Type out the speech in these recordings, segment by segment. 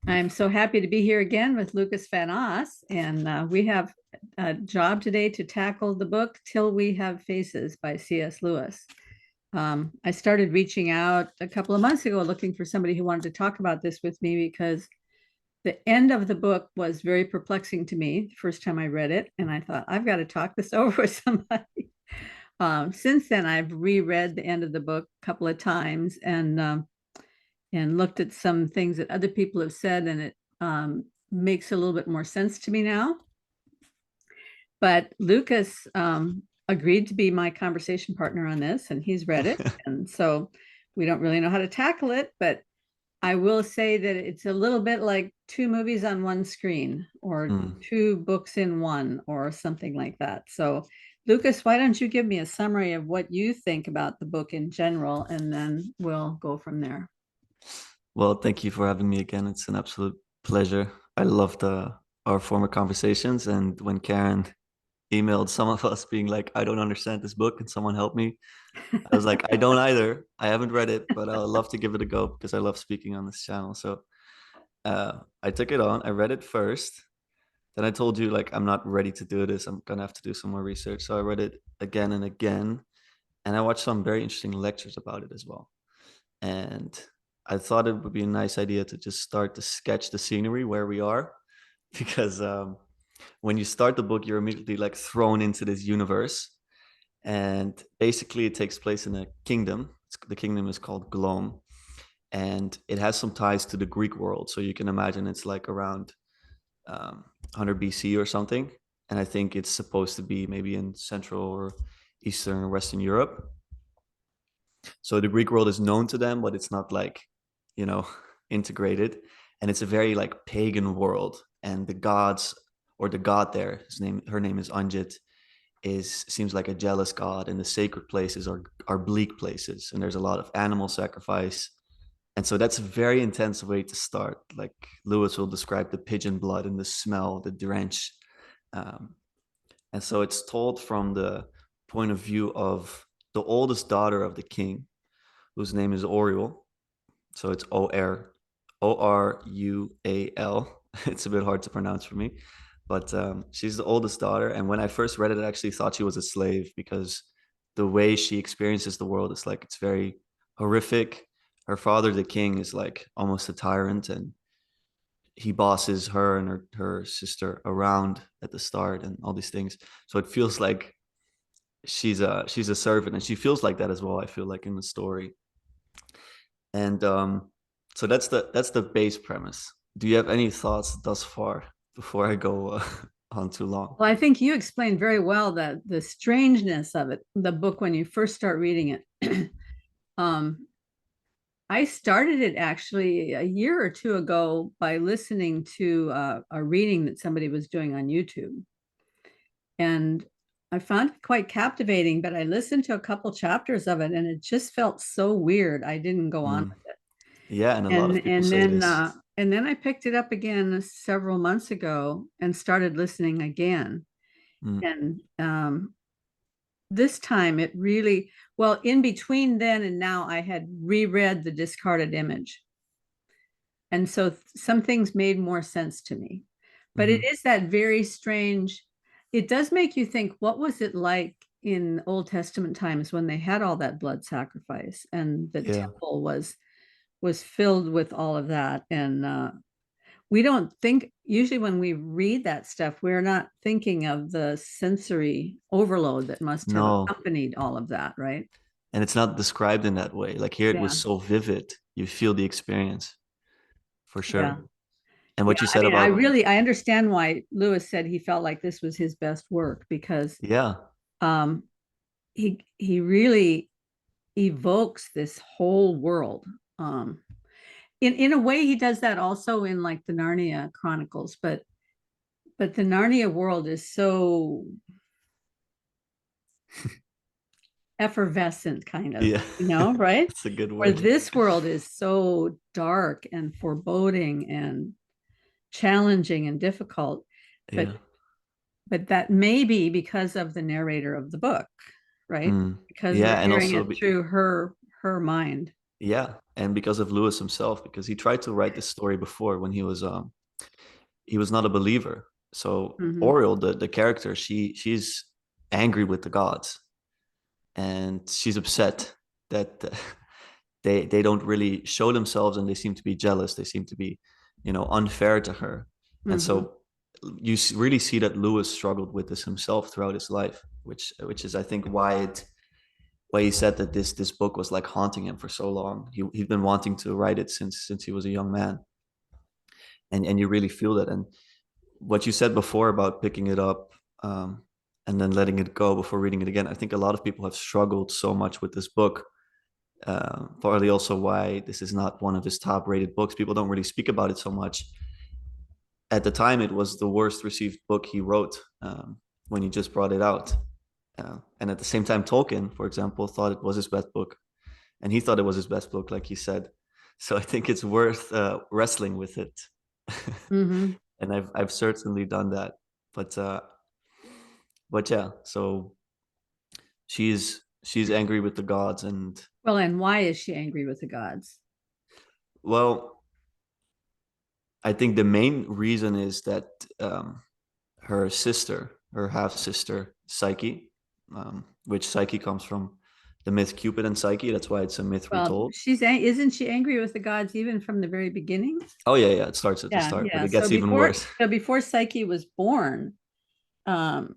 I'm so happy to be here again with Lucas Van Os, and we have a job today to tackle the book Till We Have Faces by C.S. Lewis. I started reaching out a couple of months ago looking for somebody who wanted to talk about this with me because the end of the book was very perplexing to me the first time I read it, and I thought, I've got to talk this over with somebody. Since then, I've reread the end of the book a couple of times and looked at some things that other people have said, and it makes a little bit more sense to me now. But Lucas agreed to be my conversation partner on this, and he's read it. And so we don't really know how to tackle it, but I will say that it's a little bit like two movies on one screen or two books in one or something like that. So Lucas, why don't you give me a summary of what you think about the book in general, and then we'll go from there. Well, thank you for having me again. It's an absolute pleasure. I loved our former conversations, and when Karen emailed some of us being like, "I don't understand this book, can someone help me?" I was like, "I don't either. I haven't read it, but I'd love to give it a go because I love speaking on this channel." So I took it on. I read it first. Then I told you like I'm not ready to do this. I'm gonna have to do some more research. So I read it again and again, and I watched some very interesting lectures about it as well. And I thought it would be a nice idea to just start to sketch the scenery where we are, because when you start the book, you're immediately like thrown into this universe, and basically it takes place in a kingdom. The kingdom is called Glom, and it has some ties to the Greek world. So you can imagine it's like around 100 BC or something, and I think it's supposed to be maybe in Central or Eastern or Western Europe. So the Greek world is known to them, but it's not like, you know, integrated. And it's a very like pagan world. And the gods, or the god there, her name is Anjit, seems like a jealous god. And the sacred places are bleak places. And there's a lot of animal sacrifice. And so that's a very intense way to start. Like Lewis will describe the pigeon blood and the smell, the drench. Um, and so it's told from the point of view of the oldest daughter of the king, whose name is Oriel. So it's Orual. It's a bit hard to pronounce for me, but she's the oldest daughter. And when I first read it, I actually thought she was a slave, because the way she experiences the world is like, it's very horrific. Her father, the king, is like almost a tyrant, and he bosses her and her sister around at the start and all these things. So it feels like she's a servant, and she feels like that as well, I feel like, in the story. And so that's the base premise. Do you have any thoughts thus far before I go on too long? Well, I think you explained very well that the strangeness of it, the book, when you first start reading it. um, I started it actually a year or two ago by listening to a reading that somebody was doing on YouTube. And I found it quite captivating, but I listened to a couple chapters of it and it just felt so weird. I didn't go on Mm. with it. Yeah, and a lot And of people say this. and then I picked it up again several months ago and started listening again. Mm. And this time it really, well, in between then and now, I had reread The Discarded Image. And so some things made more sense to me. But it Hmm. is that very strange, it does make you think, what was it like in Old Testament times when they had all that blood sacrifice and the Yeah. temple was filled with all of that. And we don't think, usually when we read that stuff, we're not thinking of the sensory overload that must have No, accompanied all of that, right? and it's not described in that way. Like here, it was Yeah, so vivid. You feel the experience for yeah. sure. And Yeah, what you I said mean, about, I understand why Lewis said he felt like this was his best work because yeah, um he really evokes this whole world. Um in a way he does that also in like the Narnia Chronicles, but the Narnia world is so effervescent kind of, yeah, right? that's a good Where word. this world is so dark and foreboding and challenging and difficult. But Yeah. that may be because of the narrator of the book, right? Mm. Because we're Yeah, and hearing also it through her mind. Yeah, and because of Lewis himself, because he tried to write this story before when he was not a believer. So Hmm. Oriole, the character, she's angry with the gods, and she's upset that they don't really show themselves, and they seem to be jealous. They seem to be, unfair to her. And Hmm. so you really see that Lewis struggled with this himself throughout his life, which is, I think, why he said that this book was like haunting him for so long. He'd been wanting to write it since he was a young man, and you really feel that. And what you said before about picking it up, and then letting it go before reading it again, I think a lot of people have struggled so much with this book. Partly also why this is not one of his top rated books. People don't really speak about it so much. At the time, it was the worst received book he wrote, when he just brought it out. And at the same time, Tolkien, for example, thought it was his best book, and he thought it was his best book, like he said. So I think it's worth wrestling with it. Hmm. And I've certainly done that. But but yeah, so she's angry with the gods. And Well, and why is she angry with the gods? well, I think the main reason is that, her sister, her half sister Psyche, which Psyche comes from the myth Cupid and Psyche. That's why it's a myth Well, retold. isn't she angry with the gods even from the very beginning? Oh yeah, yeah, it starts at the Yeah, start, but yeah. it So gets even worse. before Psyche was born, um,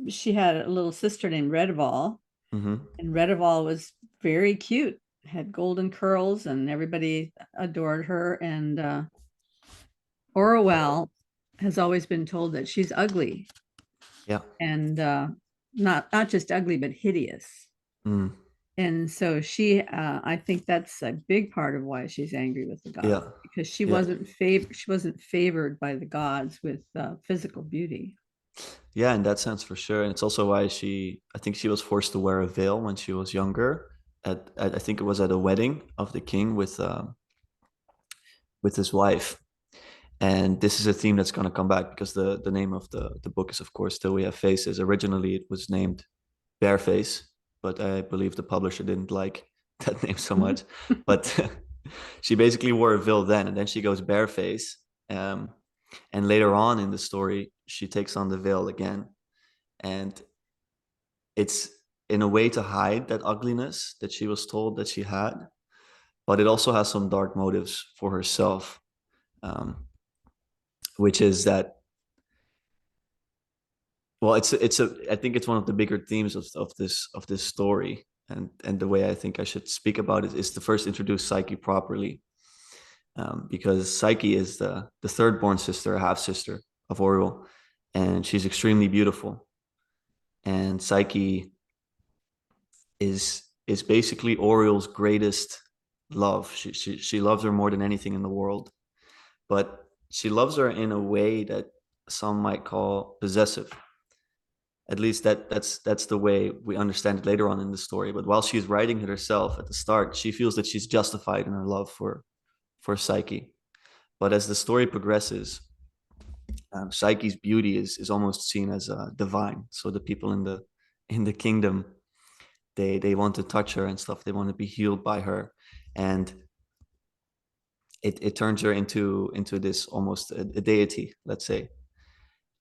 she had a little sister named Redival, Hmm. and Redival was very cute, had golden curls, and everybody adored her. And Orwell has always been told that she's ugly, Yeah. and not just ugly, but hideous. Mm. And so I think that's a big part of why she's angry with the gods, Yeah. because Yeah. she wasn't favored by the gods with physical beauty. Yeah, in that sense, for sure. And it's also why I think she was forced to wear a veil when she was younger. I think it was at a wedding of the king with his wife. And this is a theme that's going to come back, because the name of the book is, of course, Till We Have Faces. Originally, it was named Bareface, but I believe the publisher didn't like that name so much. But she basically wore a veil then, and then she goes bareface. Um, and later on in the story, she takes on the veil again. And it's in a way to hide that ugliness that she was told that she had, but it also has some dark motives for herself, um, which is that, well, it's a I think it's one of the bigger themes of this story. And the way I think I should speak about it is to first introduce Psyche properly, because Psyche is the third born sister, half sister of Oriole, and she's extremely beautiful. And Psyche is basically Oriole's greatest love. She loves her more than anything in the world, but she loves her in a way that some might call possessive. At least that's the way we understand it later on in the story. But while she's writing it herself at the start, she feels that she's justified in her love for Psyche. But as the story progresses, Psyche's beauty is almost seen as divine. So the people in the kingdom, they want to touch her and stuff. They want to be healed by her, and it turns her into this almost a deity, let's say.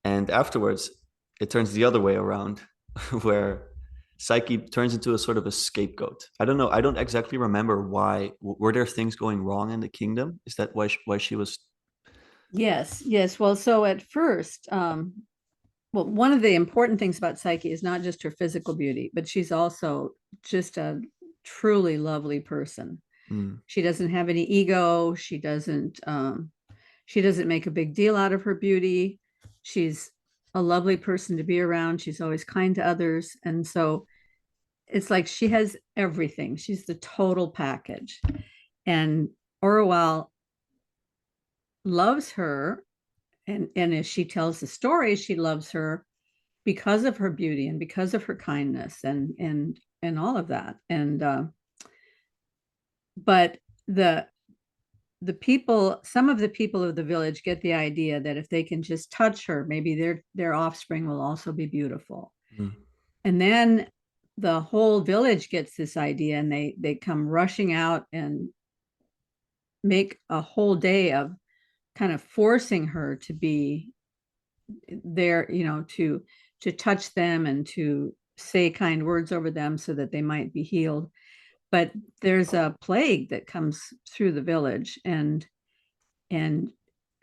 And afterwards, it turns the other way around, where Psyche turns into a sort of a scapegoat. I don't know. I don't exactly remember why. Were there things going wrong in the kingdom? Is that why she was? Yes, yes. Well, so at first, well, one of the important things about Psyche is not just her physical beauty, but she's also just a truly lovely person. Mm, She doesn't have any ego. She doesn't make a big deal out of her beauty. She's a lovely person to be around. She's always kind to others. And so it's like she has everything. She's the total package. And Orwell loves her. And as she tells the story, she loves her because of her beauty and because of her kindness and all of that. And but the some of the people of the village get the idea that if they can just touch her, maybe their offspring will also be beautiful. mm, And then the whole village gets this idea, and they come rushing out and make a whole day of kind of forcing her to be there, to touch them and to say kind words over them so that they might be healed. But there's a plague that comes through the village, and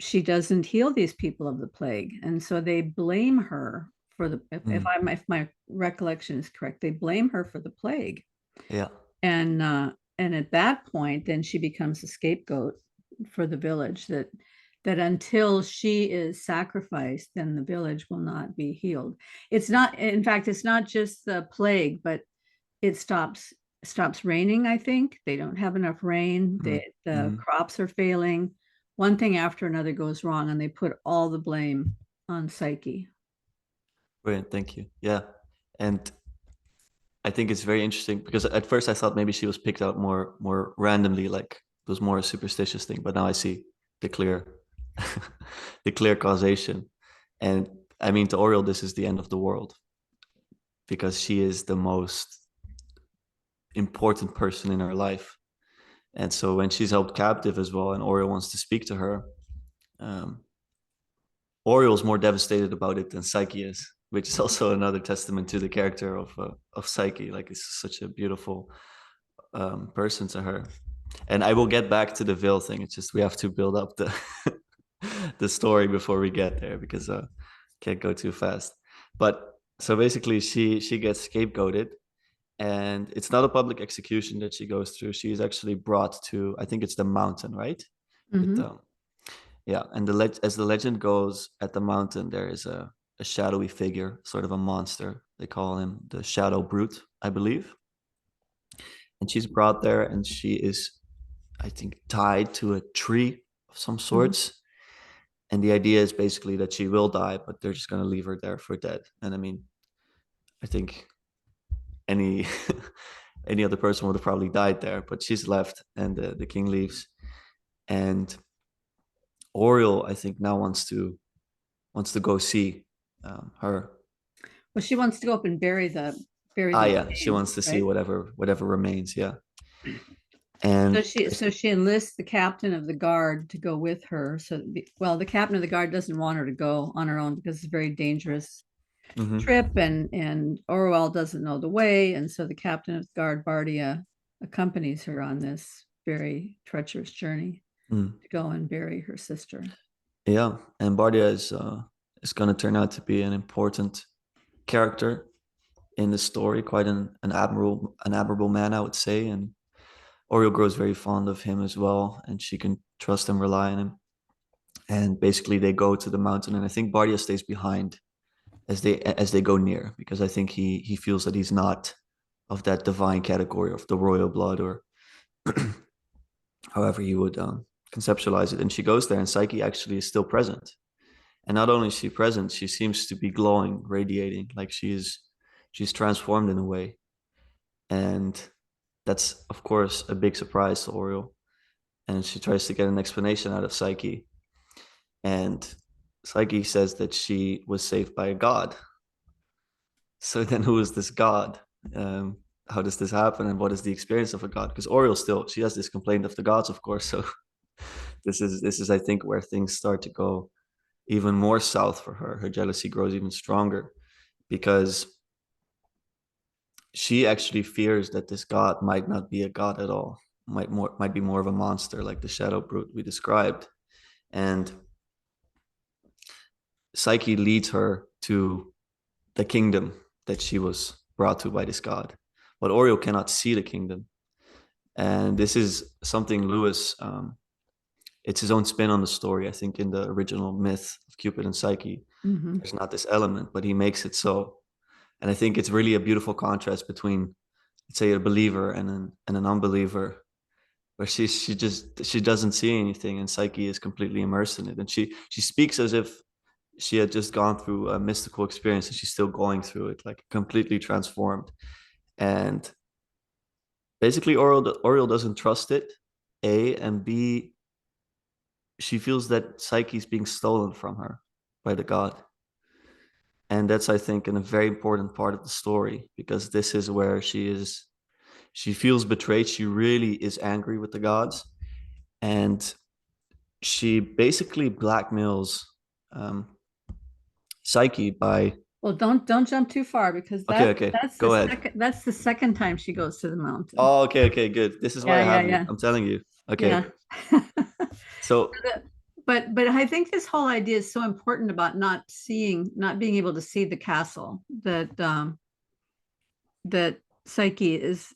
she doesn't heal these people of the plague, and so they blame her for the if my recollection is correct, they blame her for the plague. Yeah. And at that point, then she becomes a scapegoat for the village, that until she is sacrificed, then the village will not be healed. It's not, in fact, it's not just the plague, but it stops raining. I think they don't have enough rain. The crops are failing. One thing after another goes wrong, and they put all the blame on Psyche. Brilliant. Thank you. Yeah. And I think it's very interesting because at first I thought maybe she was picked out more randomly, like it was more a superstitious thing, but now I see the clear the clear causation. And I mean, to Oriole, this is the end of the world because she is the most important person in her life. And so when she's held captive as well, and Oriole wants to speak to her, um, Oriole's more devastated about it than Psyche is, which is also another testament to the character of Psyche. Like, it's such a beautiful person to her. And I will get back to the veil thing. It's just we have to build up the the story before we get there because can't go too fast. But so basically, she gets scapegoated, and it's not a public execution that she goes through. She is actually brought to, I think it's the mountain, right? With Mm-hmm. yeah, and as the legend goes, at the mountain there is a shadowy figure, sort of a monster. They call him the Shadow Brute, I believe. And she's brought there, and she is, I think, tied to a tree of some Mm-hmm. sorts. And the idea is basically that she will die, but they're just going to leave her there for dead. And I mean, I think any any other person would have probably died there, but she's left, and the king leaves. And Oriole, I think, now wants to go see her. Well, she wants to go up and bury Ah, the yeah, she remains, wants to see right? whatever remains. Yeah, So and she enlists the captain of the guard to go with her. Well, the captain of the guard doesn't want her to go on her own because it's a very dangerous mm-hmm, trip, and Orwell doesn't know the way, and so the captain of the guard, Bardia, accompanies her on this very treacherous journey mm, to go and bury her sister. yeah, and Bardia is going to turn out to be an important character in the story, quite an admirable man, I would say. And Oriole grows very fond of him as well, and she can trust and rely on him. And basically, they go to the mountain, and I think Bardia stays behind as they go near, because I think he feels that he's not of that divine category of the royal blood, or however you would conceptualize it. And she goes there, and Psyche actually is still present. And not only is she present, she seems to be glowing, radiating, like she's transformed in a way. And that's, of course, a big surprise to Oriole. And she tries to get an explanation out of Psyche. And Psyche says that she was saved by a god. So then, who is this god? Um, how does this happen, and what is the experience of a god? Because Oriole still, she has this complaint of the gods, of course. So this is I think where things start to go even more south for her. Her jealousy grows even stronger because she actually fears that this god might not be a god at all, might be more of a monster, like the shadow brute we described. And Psyche leads her to the kingdom that she was brought to by this god, but Oriole cannot see the kingdom. And this is something Lewis, it's his own spin on the story. I think in the original myth of Cupid and Psyche, Mm-hmm. there's not this element, but he makes it so. And I think it's really a beautiful contrast between, let's say, a believer and an unbeliever, where she doesn't see anything, and Psyche is completely immersed in it, and she speaks as if she had just gone through a mystical experience, and she's still going through it, like completely transformed. And basically, Oriole doesn't trust it, A, and B, she feels that Psyche is being stolen from her by the god. And that's, I think, a very important part of the story, because this is where she feels betrayed. She really is angry with the gods, and she basically blackmails um, Psyche by. Well, don't jump too far because Okay, okay, go ahead. that's the second time she goes to the mountain. Oh, okay, okay, good. This is why Yeah, I yeah, have you. yeah, I'm telling you. Okay, yeah. so But I think this whole idea is so important about not being able to see the castle that Psyche is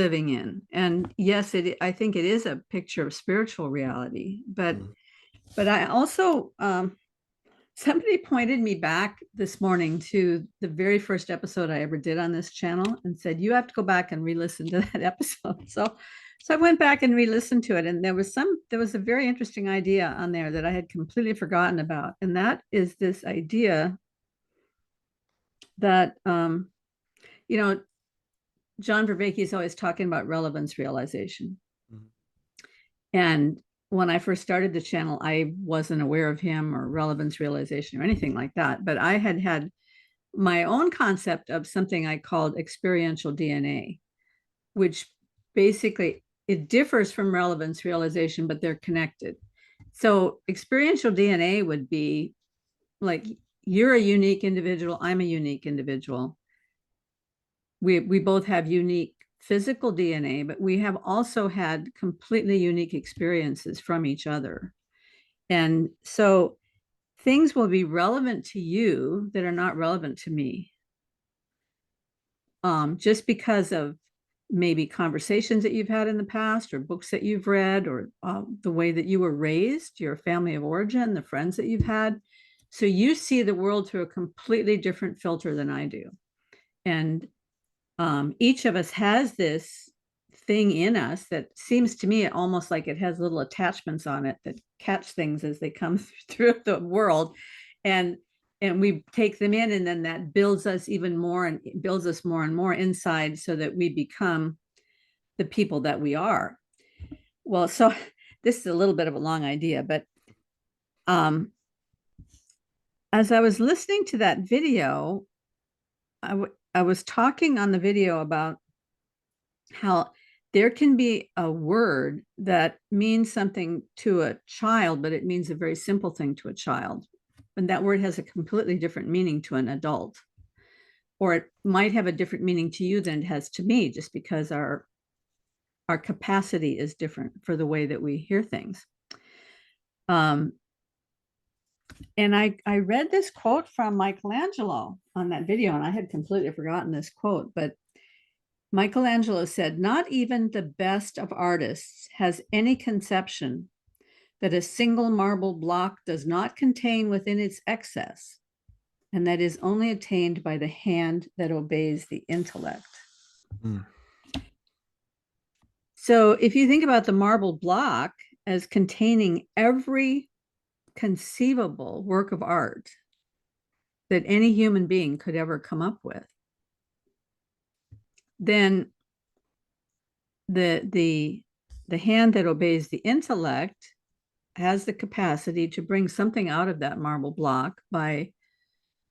living in. And yes, I think it is a picture of spiritual reality. mm, But I also somebody pointed me back this morning to the very first episode I ever did on this channel and said, you have to go back and re-listen to that episode. So I went back and re-listened to it, and there was a very interesting idea on there that I had completely forgotten about. And that is this idea that you know, John Vervaeke is always talking about relevance realization. mm, And when I first started the channel, I wasn't aware of him or relevance realization or anything like that. But I had my own concept of something I called experiential DNA, which basically it differs from relevance realization, but they're connected. So experiential DNA would be like, you're a unique individual, I'm a unique individual. We both have unique physical DNA, but we have also had completely unique experiences from each other. And so things will be relevant to you that are not relevant to me, just because of maybe conversations that you've had in the past or books that you've read or the way that you were raised, your family of origin, the friends that you've had. So you see the world through a completely different filter than I do. And each of us has this thing in us that seems to me almost like it has little attachments on it that catch things as they come through the world, and we take them in, and then that builds us even more and builds us more and more inside so that we become the people that we are. Well, so this is a little bit of a long idea, but um, as I was listening to that video, I was talking on the video about how there can be a word that means something to a child, but it means a very simple thing to a child. And that word has a completely different meaning to an adult. Or it might have a different meaning to you than it has to me, just because our capacity is different for the way that we hear things. And I read this quote from Michelangelo on that video, and I had completely forgotten this quote, but Michelangelo said, not even the best of artists has any conception that a single marble block does not contain within its excess, and that is only attained by the hand that obeys the intellect. mm, So if you think about the marble block as containing every conceivable work of art that any human being could ever come up with, then the hand that obeys the intellect has the capacity to bring something out of that marble block by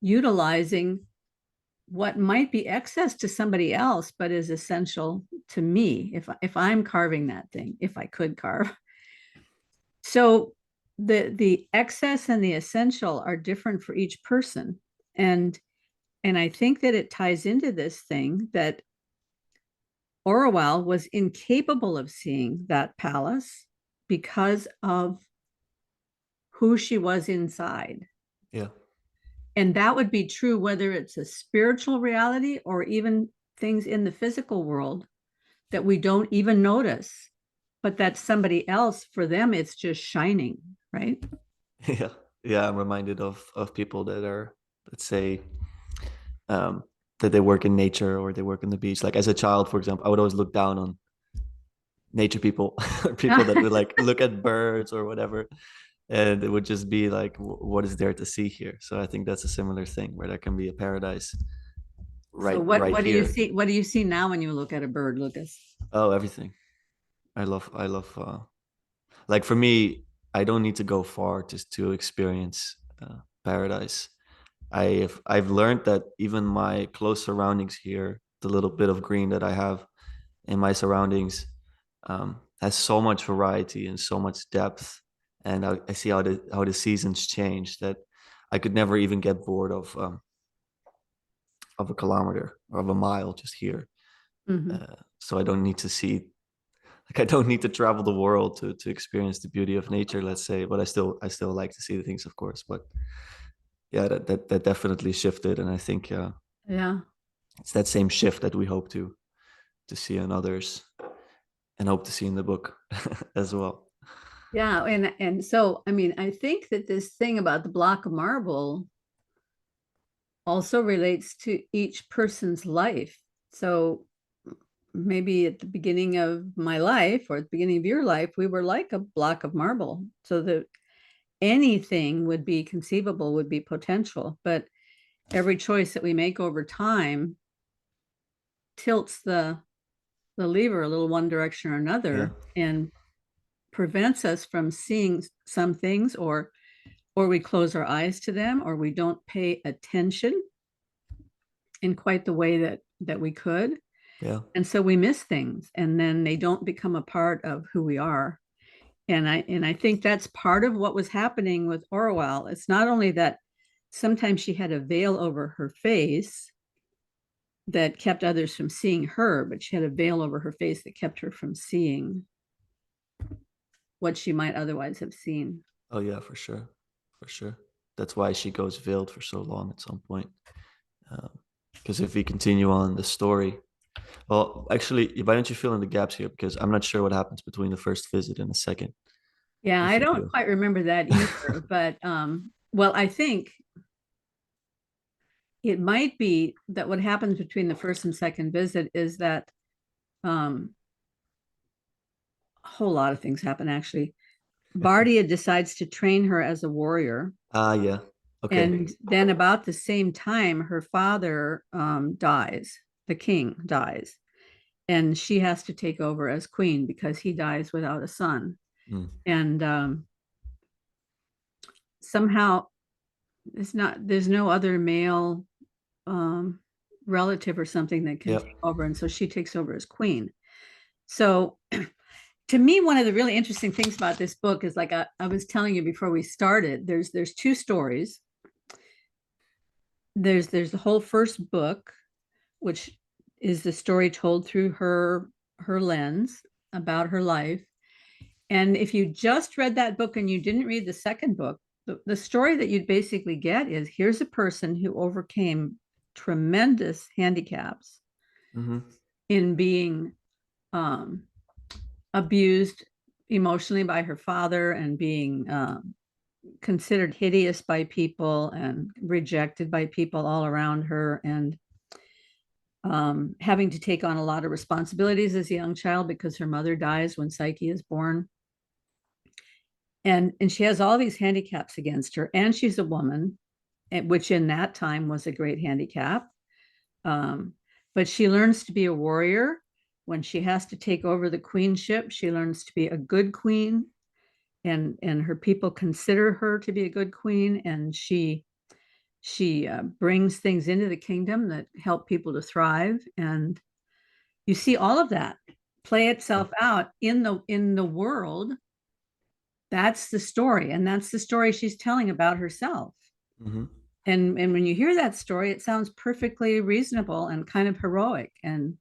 utilizing what might be excess to somebody else, but is essential to me if I'm carving that thing, if I could carve. So the excess and the essential are different for each person. And I think that it ties into this thing that Orwell was incapable of seeing that palace because of who she was inside. yeah. And that would be true whether it's a spiritual reality or even things in the physical world that we don't even notice, but that somebody else, for them, it's just shining, right? Yeah, yeah. I'm reminded of people that are, let's say, um, that they work in nature or they work on the beach. Like as a child, for example, I would always look down on nature people, or people that would like look at birds or whatever, and it would just be like, what is there to see here? So I think that's a similar thing where there can be a paradise So right what do you here. see? What do you see now when you look at a bird, Lucas? Oh, everything. I love. Like for me, I don't need to go far just to experience paradise. I've learned that even my close surroundings here, the little bit of green that I have in my surroundings, has so much variety and so much depth. And I see how the seasons change, that I could never even get bored of a kilometer or of a mile just here. Mhm. So I don't need to see, like, I don't need to travel the world to experience the beauty of nature, let's say. But I still like to see the things, of course. But yeah, that definitely shifted, and I think Yeah. it's that same shift that we hope to see in others and hope to see in the book as well. Yeah. And so, I mean, I think that this thing about the block of marble also relates to each person's life. So maybe at the beginning of my life or at the beginning of your life, we were like a block of marble. So that anything would be conceivable, would be potential. But every choice that we make over time tilts the lever a little one direction or Yeah, another and prevents us from seeing some things, or we close our eyes to them, or we don't pay attention in quite the way that we could. yeah, And so we miss things, and then they don't become a part of who we are. And I think that's part of what was happening with Orwell. It's not only that sometimes she had a veil over her face that kept others from seeing her, but she had a veil over her face that kept her from seeing what she might otherwise have seen. oh yeah, for sure. That's why she goes veiled for so long at some point. Because if we continue on the story, well, actually, why don't you fill in the gaps here? Because I'm not sure what happens between the first visit and the second. Yeah, If I you don't do. quite remember that either, but well, I think it might be that what happens between the first and second visit is that um, a whole lot of things happen actually. Bardia decides to train her as a warrior. Ah, yeah. And Okay. then about the same time, her father dies, the king dies, and she has to take over as queen because he dies without a son. Mm. And somehow there's no other male um, relative or something that can Yeah. take over. And so she takes over as queen. So to me, one of the really interesting things about this book is like I was telling you before we started, there's two stories. There's the whole first book, which is the story told through her lens about her life. And if you just read that book and you didn't read the second book, the story that you'd basically get is here's a person who overcame tremendous handicaps Hmm. in being um, abused emotionally by her father and being considered hideous by people and rejected by people all around her, and having to take on a lot of responsibilities as a young child because her mother dies when Psyche is born. And she has all these handicaps against her, and she's a woman, which in that time was a great handicap. Um, but she learns to be a warrior. When she has to take over the queenship, she learns to be a good queen, and her people consider her to be a good queen, and she brings things into the kingdom that help people to thrive. And you see all of that play Yeah. itself out in the world. That's the story, and that's the story she's telling about herself. Hmm. And when you hear that story, it sounds perfectly reasonable and kind of heroic. And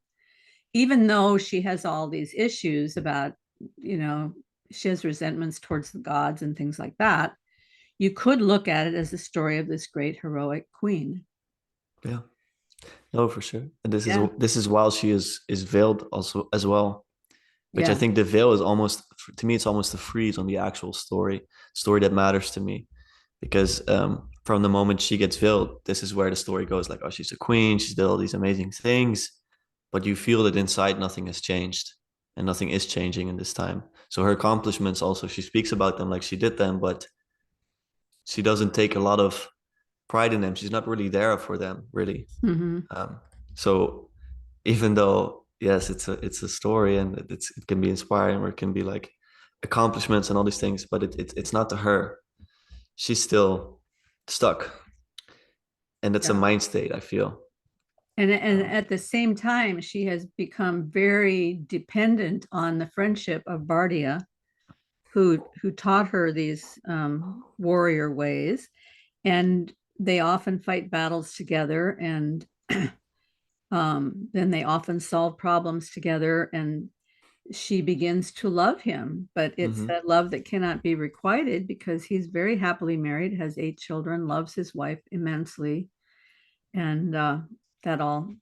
even though she has all these issues about, you know, she has resentments towards the gods and things like that, you could look at it as the story of this great heroic queen. Yeah. No, for sure. And Yeah. this is while she is veiled also as well, which I Yeah. think the veil is almost, to me, it's almost a freeze on the actual story that matters to me. Because from the moment she gets veiled, this is where the story goes, like, oh, she's a queen, she's did all these amazing things, but you feel that inside nothing has changed, and nothing is changing in this time. So her accomplishments also, she speaks about them like she did them, but she doesn't take a lot of pride in them. She's not really there for them, really. Hmm. Um, so even though, yes, it's a story, and it can be inspiring, or it can be like accomplishments and all these things, but it's not to her. She's still stuck. And it's a Yeah. mind state, I feel. And Um, at the same time, she has become very dependent on the friendship of Bardia, who taught her these warrior ways, and they often fight battles together, and then they often solve problems together, and she begins to love him, but it's mhm. that love that cannot be requited because he's very happily married, has 8 children, loves his wife immensely, and that all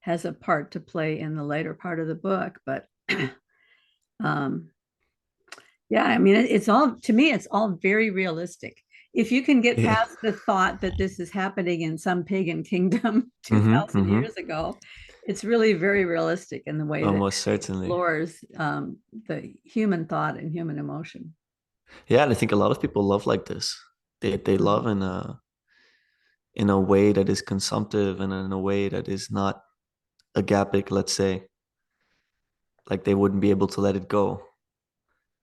has a part to play in the later part of the book. But um, yeah, I mean, it's all, to me, it's all very realistic. If you can get Yeah. past the thought that this is happening in some pagan kingdom Hmm. 2000 hmm. years ago, it's really very realistic in the way that Almost it certainly. explores the human thought and human emotion. Yeah, and I think a lot of people love like this. They Mhm. love in a way that is consumptive and in a way that is not agapic, let's say. Like they wouldn't be able to let it go.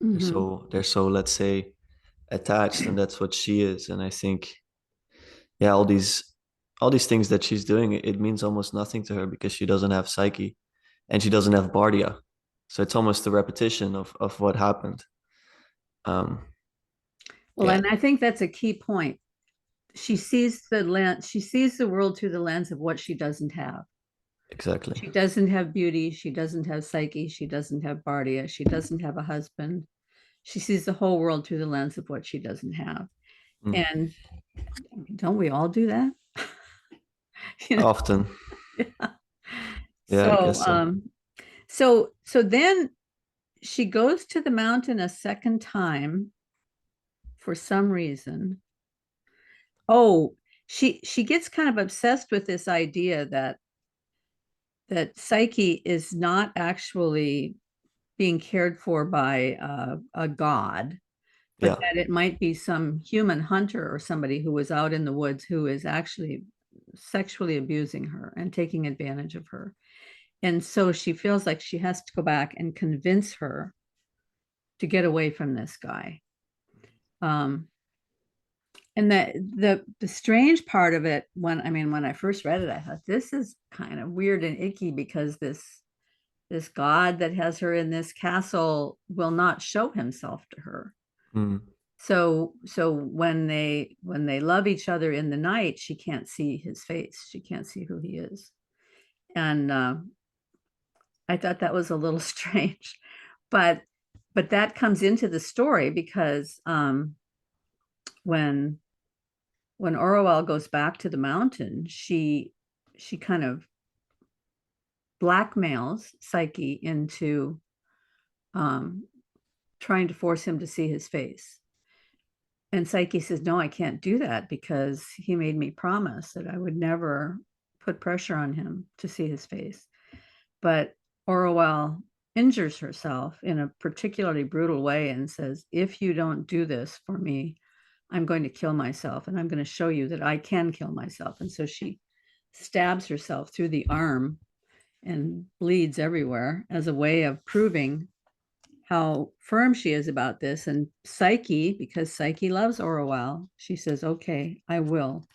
Mhm. They're so, let's say, attached, and that's what she is. And I think, yeah, all these things that she's doing, it means almost nothing to her because she doesn't have Psyche and she doesn't have Bardia. So it's almost a repetition of what happened. Um, Well, yeah, and I think that's a key point. She sees the world through the lens of what she doesn't have. exactly. She doesn't have beauty, she doesn't have Psyche, she doesn't have Bardia, she doesn't have a husband. She sees the whole world through the lens of what she doesn't have. Mm. And don't we all do that? You know? Often, Yeah. yeah, I So guess so. so then she goes to the mountain a second time for some reason. Oh, she gets kind of obsessed with this idea that Psyche is not actually being cared for by a god, but Yeah. that it might be some human hunter or somebody who was out in the woods who is actually sexually abusing her and taking advantage of her. And so she feels like she has to go back and convince her to get away from this guy. Um, and the strange part of it, when I first read it, I thought this is kind of weird and icky because this god that has her in this castle will not show himself to her. Mm. So when they love each other in the night, she can't see his face. She can't see who he is. And I thought that was a little strange, but that comes into the story because when Orwell goes back to the mountain, she kind of blackmails Psyche into um, trying to force him to see his face. And Psyche says, no, I can't do that because he made me promise that I would never put pressure on him to see his face. But Orwell injures herself in a particularly brutal way and says, if you don't do this for me, I'm going to kill myself and I'm going to show you that I can kill myself. And so she stabs herself through the arm and bleeds everywhere as a way of proving how firm she is about this. And Psyche, because Psyche loves Orwell, she says, okay, I will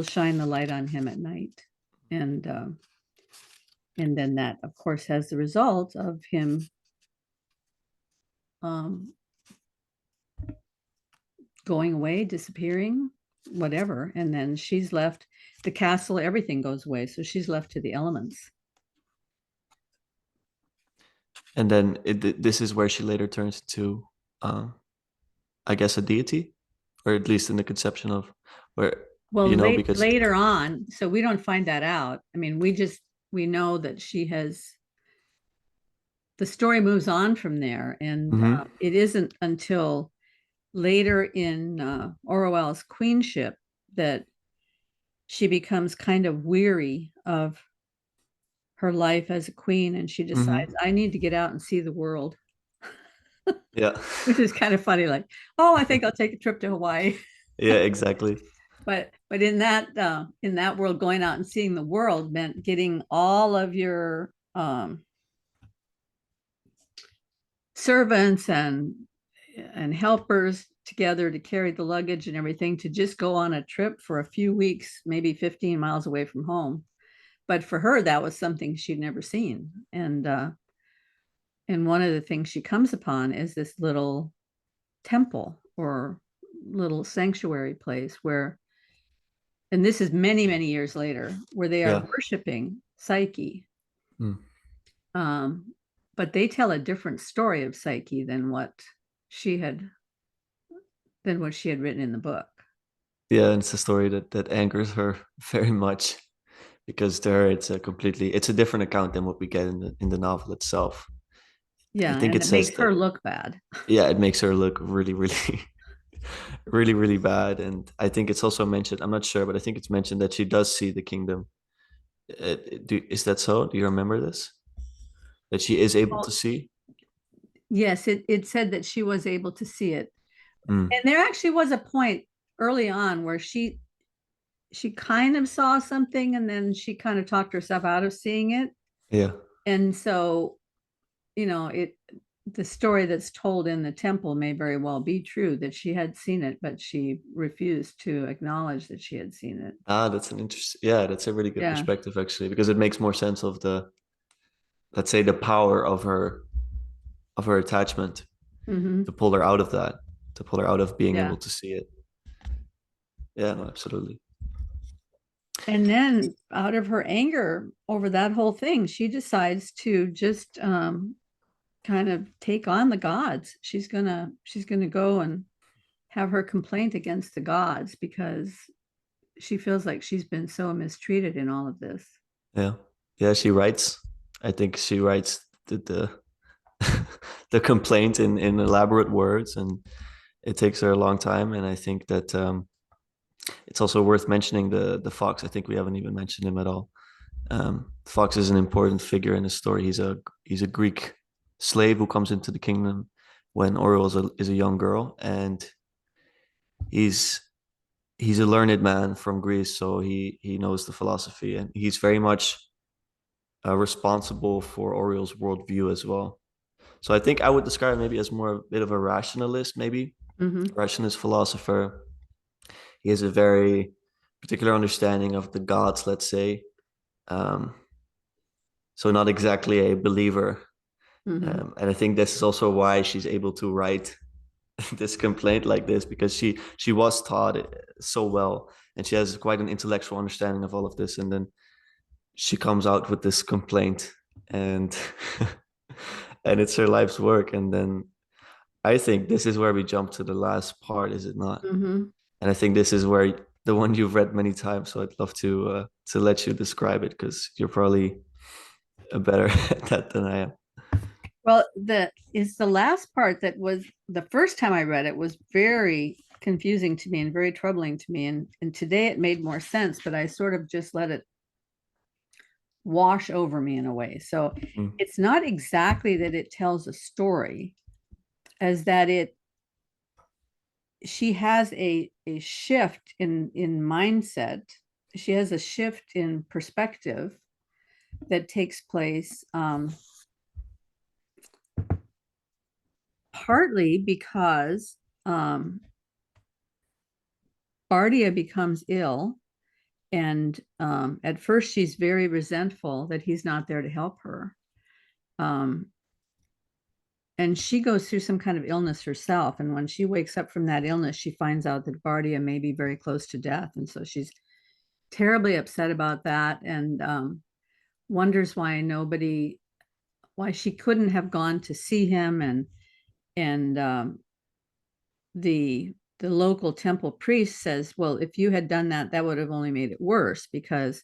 shine the light on him at night. And then that, of course, has the result of him um, going away, disappearing, whatever. And then she's left, the castle, everything goes away. So she's left to the elements. And then this is where she later turns to, uh, I guess, a deity, or at least in the conception of where, Well, you know, because later on, so we don't find that out. I mean, we know that she has, the story moves on from there. And Mhm. it isn't until later in Orwell's queenship that she becomes kind of weary of her life as a queen and she decides, Mhm. I need to get out and see the world, Yeah. which is kind of funny. Like, oh, I think I'll take a trip to Hawaii. Yeah, exactly. But in that world, going out and seeing the world meant getting all of your servants and helpers together to carry the luggage and everything to just go on a trip for a few weeks, maybe 15 miles away from home. But for her, that was something she'd never seen. And one of the things she comes upon is this little temple or little sanctuary place where, and this is many, many years later, where they are Yeah. worshiping Psyche. Mm. But they tell a different story of Psyche than what she had written in the book. Yeah, and it's a story that angers her very much because to her it's a different account than what we get in the novel itself. I Yeah, think and it it says makes that, her look bad. yeah, it makes her look really, really, really, really bad. And I think it's also mentioned, I'm not sure, but I think it's mentioned that she does see the kingdom. Is that so? Do you remember this? That she is able to Well, see? yes, it said that she was able to see it. Mm. And there actually was a point early on where she kind of saw something and then she kind of talked herself out of seeing it. Yeah. And so, the story that's told in the temple may very well be true, that she had seen it, but she refused to acknowledge that she had seen it. Ah, that's an interesting, yeah, that's a really good Yeah. perspective actually, because it makes more sense of let's say the power of her attachment Hmm. to pull her out of that, to pull her out of being Yeah. able to see it. Yeah, no, absolutely. And then out of her anger over that whole thing, she decides to just kind of take on the gods. She's gonna go and have her complaint against the gods because she feels like she's been so mistreated in all of this. Yeah. Yeah, she writes, I think she writes the the complaint in elaborate words, and it takes her a long time. And I think that it's also worth mentioning the fox. I think we haven't even mentioned him at all. Fox is an important figure in the story. He's a Greek slave who comes into the kingdom when Oriole is a young girl, and he's he's a learned man from Greece, so he knows the philosophy, and he's very much responsible for Oriole's worldview as well. So I think I would describe him maybe as more a bit of a rationalist, maybe Mm-hmm. rationalist philosopher. He has a very particular understanding of the gods, let's say. Um, so not exactly a believer. Mm-hmm. And I think this is also why she's able to write this complaint like this, because she was taught it so well, and she has quite an intellectual understanding of all of this, and then she comes out with this complaint, and and it's her life's work. And then I think this is where we jump to the last part, is it not? Mm-hmm. And I think this is where the one you've read many times, so I'd love to let you describe it because you're probably better at that than I am. Well, the last part that was the first time I read it was very confusing to me and very troubling to me. And today it made more sense, but I sort of just let it wash over me in a way. So Mm. it's not exactly that it tells a story, as that she has a shift in mindset. She has a shift in perspective that takes place, partly because Bardia becomes ill, and at first she's very resentful that he's not there to help her. Um, and she goes through some kind of illness herself. And when she wakes up from that illness, she finds out that Bardia may be very close to death. And so she's terribly upset about that, and wonders why she couldn't have gone to see him. And the local temple priest says, well, if you had done that, that would have only made it worse, because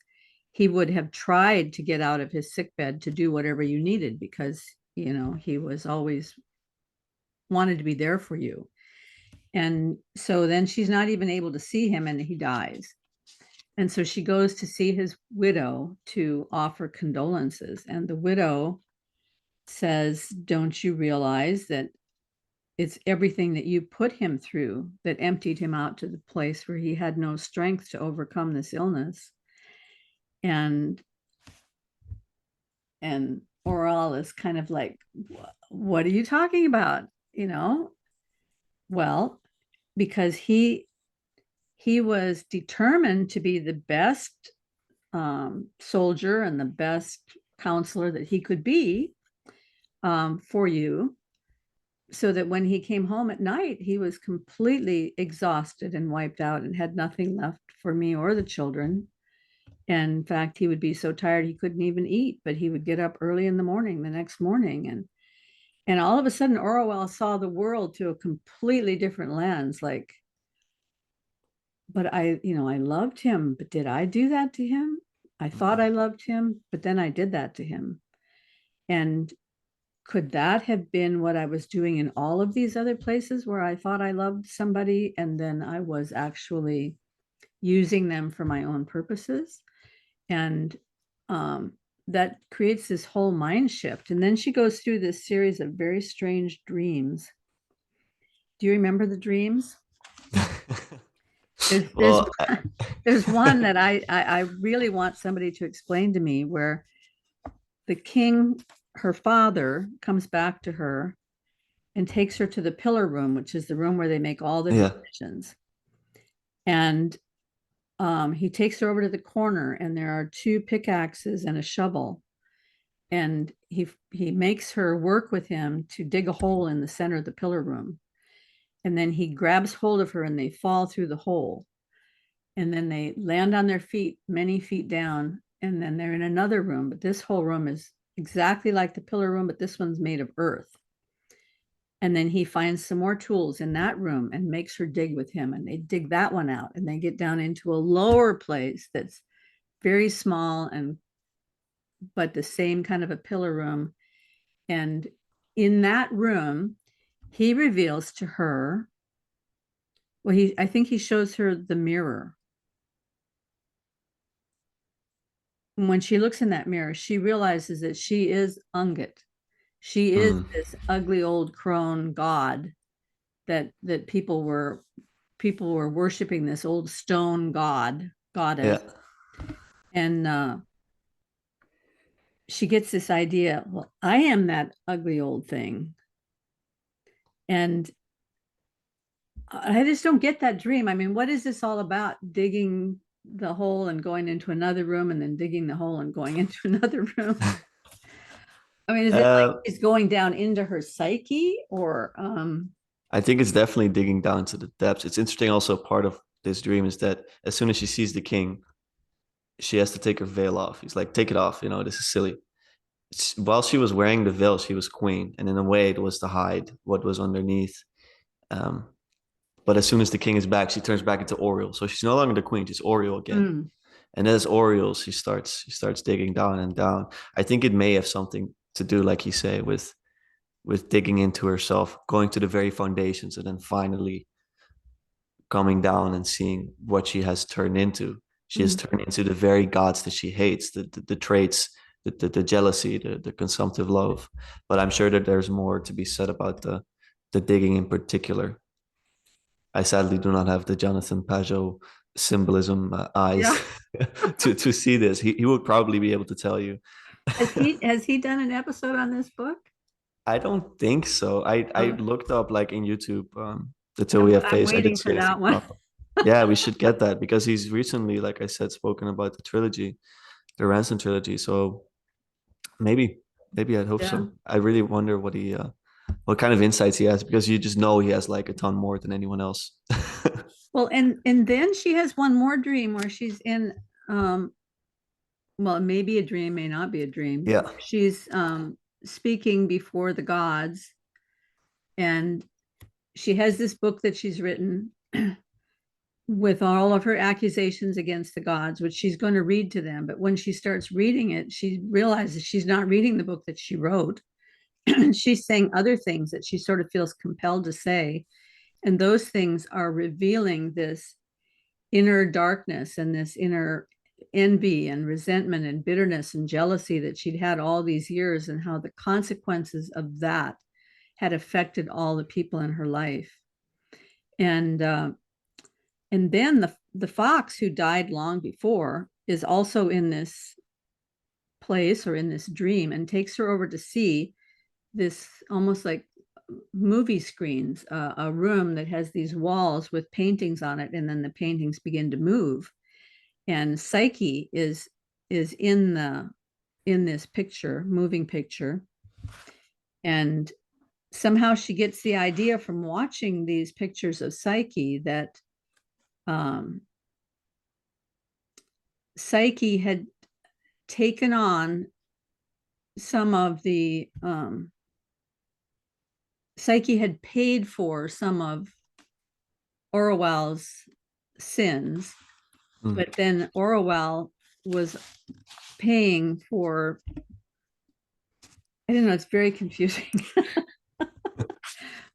he would have tried to get out of his sickbed to do whatever you needed, because he was always wanted to be there for you. And so then she's not even able to see him, and he dies. And so she goes to see his widow to offer condolences. And the widow says, don't you realize that it's everything that you put him through that emptied him out to the place where he had no strength to overcome this illness? And Oral is kind of like, what are you talking about? Well, because he was determined to be the best soldier and the best counselor that he could be for you, so that when he came home at night, he was completely exhausted and wiped out and had nothing left for me or the children. And in fact, he would be so tired he couldn't even eat, but he would get up early in the morning the next morning. And all of a sudden, Orwell saw the world through a completely different lens. Like, but I loved him, but did I do that to him? I thought I loved him, but then I did that to him. And could that have been what I was doing in all of these other places where I thought I loved somebody and then I was actually using them for my own purposes? And that creates this whole mind shift. And then she goes through this series of very strange dreams. Do you remember the dreams? There's, Well, there's one that I really want somebody to explain to me, where the king, her father, comes back to her and takes her to the pillar room, which is the room where they make all the yeah. decisions. And he takes her over to the corner, and there are two pickaxes and a shovel. And he makes her work with him to dig a hole in the center of the pillar room. And then he grabs hold of her and they fall through the hole. And then they land on their feet, many feet down. And then they're in another room. But this whole room is exactly like the pillar room, but this one's made of earth. And then he finds some more tools in that room and makes her dig with him. And they dig that one out and they get down into a lower place that's very small, but the same kind of a pillar room. And in that room, he reveals to her, well, I think he shows her the mirror. And when she looks in that mirror, she realizes that she is Unget. She is this ugly old crone god that people were worshiping, this old stone goddess. Yeah. And she gets this idea, well, I am that ugly old thing. And I just don't get that dream. I mean, what is this all about? Digging the hole and going into another room and then digging the hole and going into another room. I mean, is it like it's going down into her psyche, or I think it's definitely digging down to the depths. It's interesting also, part of this dream is that as soon as she sees the king, she has to take her veil off. He's like, take it off, this is silly. While she was wearing the veil, she was queen, and in a way it was to hide what was underneath. Um, but as soon as the king is back, she turns back into Oriole. So she's no longer the queen, she's Oriole again. And as Oriole, she starts digging down and down. I think it may have something to do, like you say, with digging into herself, going to the very foundations, and then finally coming down and seeing what she has turned into. She has turned into the very gods that she hates, the traits, the jealousy, the consumptive love. But I'm sure that there's more to be said about the digging in particular. I sadly do not have the Jonathan Pajot symbolism eyes to see this. He would probably be able to tell you. Has he done an episode on this book? I don't think so. I looked up like in YouTube, the Till We Have Face. I waiting didn't for see that anything one. pop up. Yeah, we should get that because he's recently, like I said, spoken about the trilogy, the Ransom trilogy. So maybe I'd hope so. I really wonder what kind of insights he has, because you just know he has like a ton more than anyone else. Well, and then she has one more dream where she's in well, it may be a dream, may not be a dream. Yeah. She's speaking before the gods, and she has this book that she's written with all of her accusations against the gods, which she's going to read to them. But when she starts reading it, she realizes she's not reading the book that she wrote. She's saying other things that she sort of feels compelled to say. And those things are revealing this inner darkness and this inner envy and resentment and bitterness and jealousy that she'd had all these years, and how the consequences of that had affected all the people in her life. And then the fox, who died long before, is also in this place or in this dream, and takes her over to see this almost like movie screens, a room that has these walls with paintings on it, and then the paintings begin to move. And Psyche is in this picture, moving picture. And somehow she gets the idea from watching these pictures of Psyche that Psyche had taken on some of the Psyche had paid for some of Orwell's sins, but then Orwell was paying for, I don't know, it's very confusing.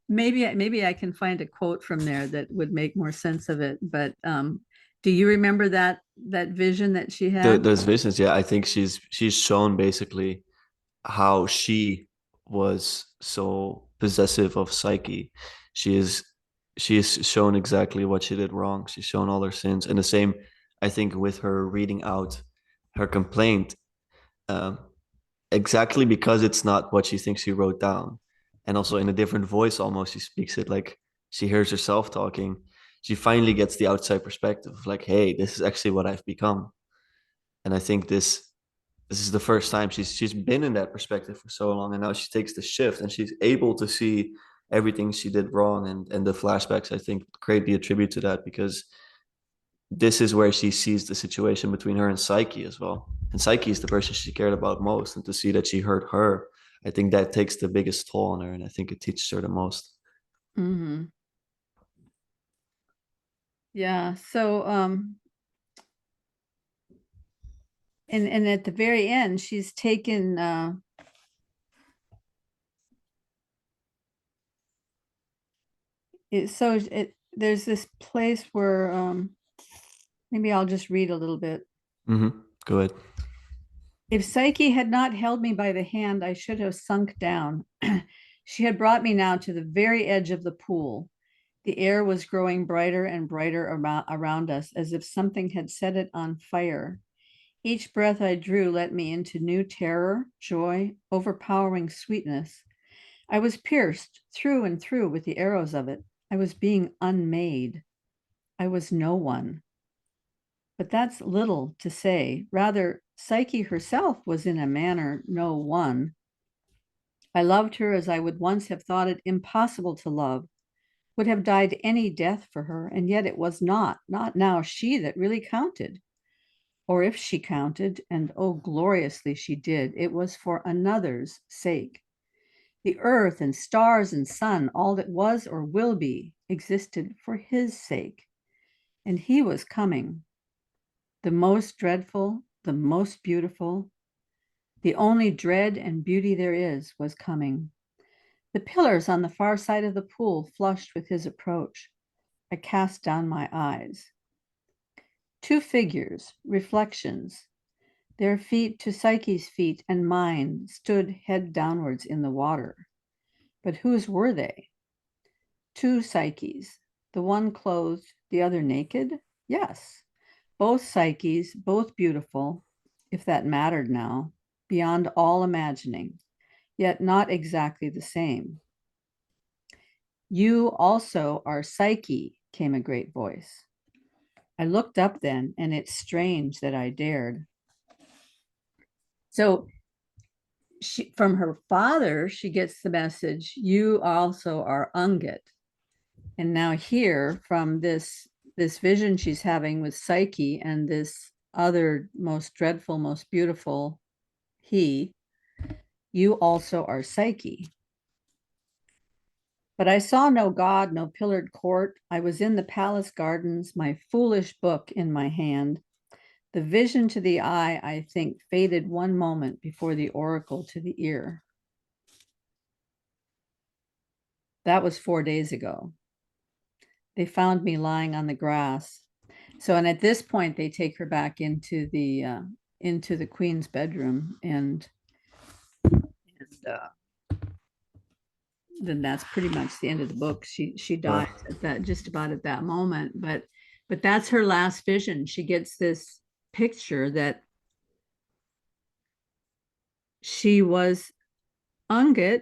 maybe I can find a quote from there that would make more sense of it. But do you remember that vision that she had? Those visions, yeah. I think she's shown basically how she was so possessive of Psyche. She is shown exactly what she did wrong. She's shown all her sins. And the same, I think, with her reading out her complaint, um, exactly because it's not what she thinks she wrote down. And also in a different voice, almost, she speaks it like she hears herself talking. She finally gets the outside perspective of like, hey, this is actually what I've become. And I think this is the first time she's been in that perspective for so long, and now she takes the shift and she's able to see everything she did wrong, and the flashbacks, I think, greatly attribute to that, because this is where she sees the situation between her and Psyche as well. And Psyche is the person she cared about most, and to see that she hurt her, I think that takes the biggest toll on her, and I think it teaches her the most. Mm-hmm. Yeah. So and at the very end, she's taken there's this place where maybe I'll just read a little bit. Go ahead. If Psyche had not held me by the hand, I should have sunk down. She had brought me now to the very edge of the pool. The air was growing brighter and brighter around us, as if something had set it on fire. Each breath I drew let me into new terror, joy, overpowering sweetness. I was pierced through and through with the arrows of it. I was being unmade. I was no one. But that's little to say. Rather, Psyche herself was in a manner no one. I loved her as I would once have thought it impossible to love, would have died any death for her, and yet it was not now she that really counted. Or if she counted, and oh, gloriously she did, it was for another's sake. The earth and stars and sun, all that was or will be, existed for his sake. And he was coming. The most dreadful, the most beautiful, the only dread and beauty there is was coming. The pillars on the far side of the pool flushed with his approach. I cast down my eyes. Two figures, reflections, their feet to Psyche's feet and mine, stood head downwards in the water. But whose were they? Two Psyches, the one clothed, the other naked? Yes, both Psyches, both beautiful, if that mattered now, beyond all imagining, yet not exactly the same. You also are Psyche, came a great voice. I looked up then, and it's strange that I dared. So from her father, she gets the message, you also are Ungit. And now here, from this vision she's having with Psyche and this other most dreadful, most beautiful he, you also are Psyche. But I saw no god, no pillared court. I was in the palace gardens, my foolish book in my hand. The vision to the eye, I think, faded one moment before the oracle to the ear. That was 4 days ago. They found me lying on the grass. So, and at this point, they take her back into the queen's bedroom, and then that's pretty much the end of the book. She dies at that, just about at that moment. But that's her last vision. She gets this picture that she was Ungit,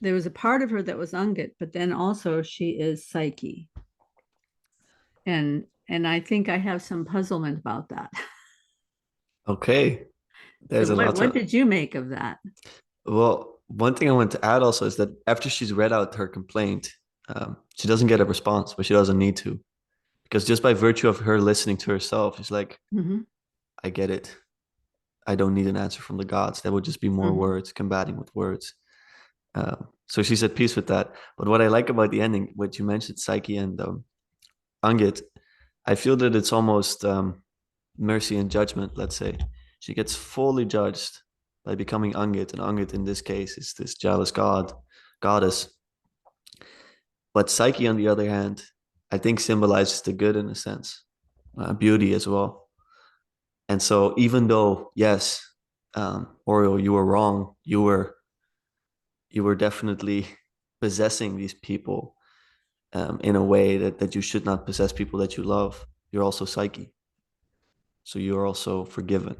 there was a part of her that was Ungit, but then also she is Psyche. And I think I have some puzzlement about that. Okay, So there's a lot what to. did you make of that? Well, one thing I want to add also is that after she's read out her complaint, she doesn't get a response, but she doesn't need to, because just by virtue of her listening to herself, she's like, Mm-hmm. I get it. I don't need an answer from the gods. That would just be more Mm-hmm. words, combating with words. So she's at peace with that. But what I like about the ending, what you mentioned, Psyche and Angit, I feel that it's almost mercy and judgment, let's say. She gets fully judged by becoming Angit, and Angit in this case is this jealous goddess. But Psyche, on the other hand, I think symbolizes the good in a sense, beauty as well. And so, even though, yes, Oriole, you were wrong, you were definitely possessing these people in a way that you should not possess people that you love. You're also Psyche, so you're also forgiven.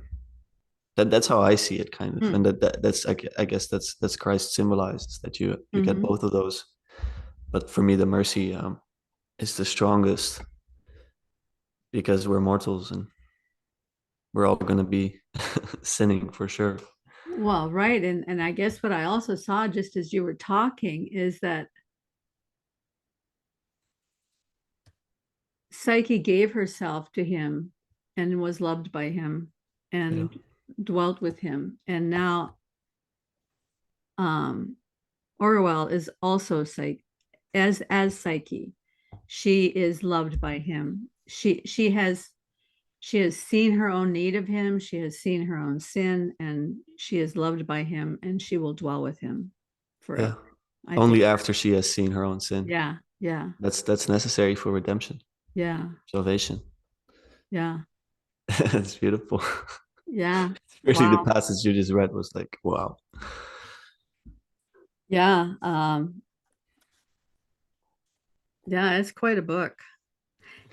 That's how I see it, kind of, and that's I guess that's Christ symbolizes that you get Mm-hmm. both of those. But for me, the mercy is the strongest because we're mortals and we're all going to be sinning for sure. Well, right. And I guess what I also saw just as you were talking is that Psyche gave herself to him and was loved by him Yeah, and dwelt with him. And now um Orwell is also as Psyche. She is loved by him. She has seen her own need of him, she has seen her own sin, and she is loved by him, and she will dwell with him yeah. forever. I think, Only after she has seen her own sin. yeah, yeah, That's necessary for redemption, yeah, salvation. yeah, It's beautiful. yeah. Especially the Wow. passage you just read was like, wow. Yeah. Yeah, it's quite a book.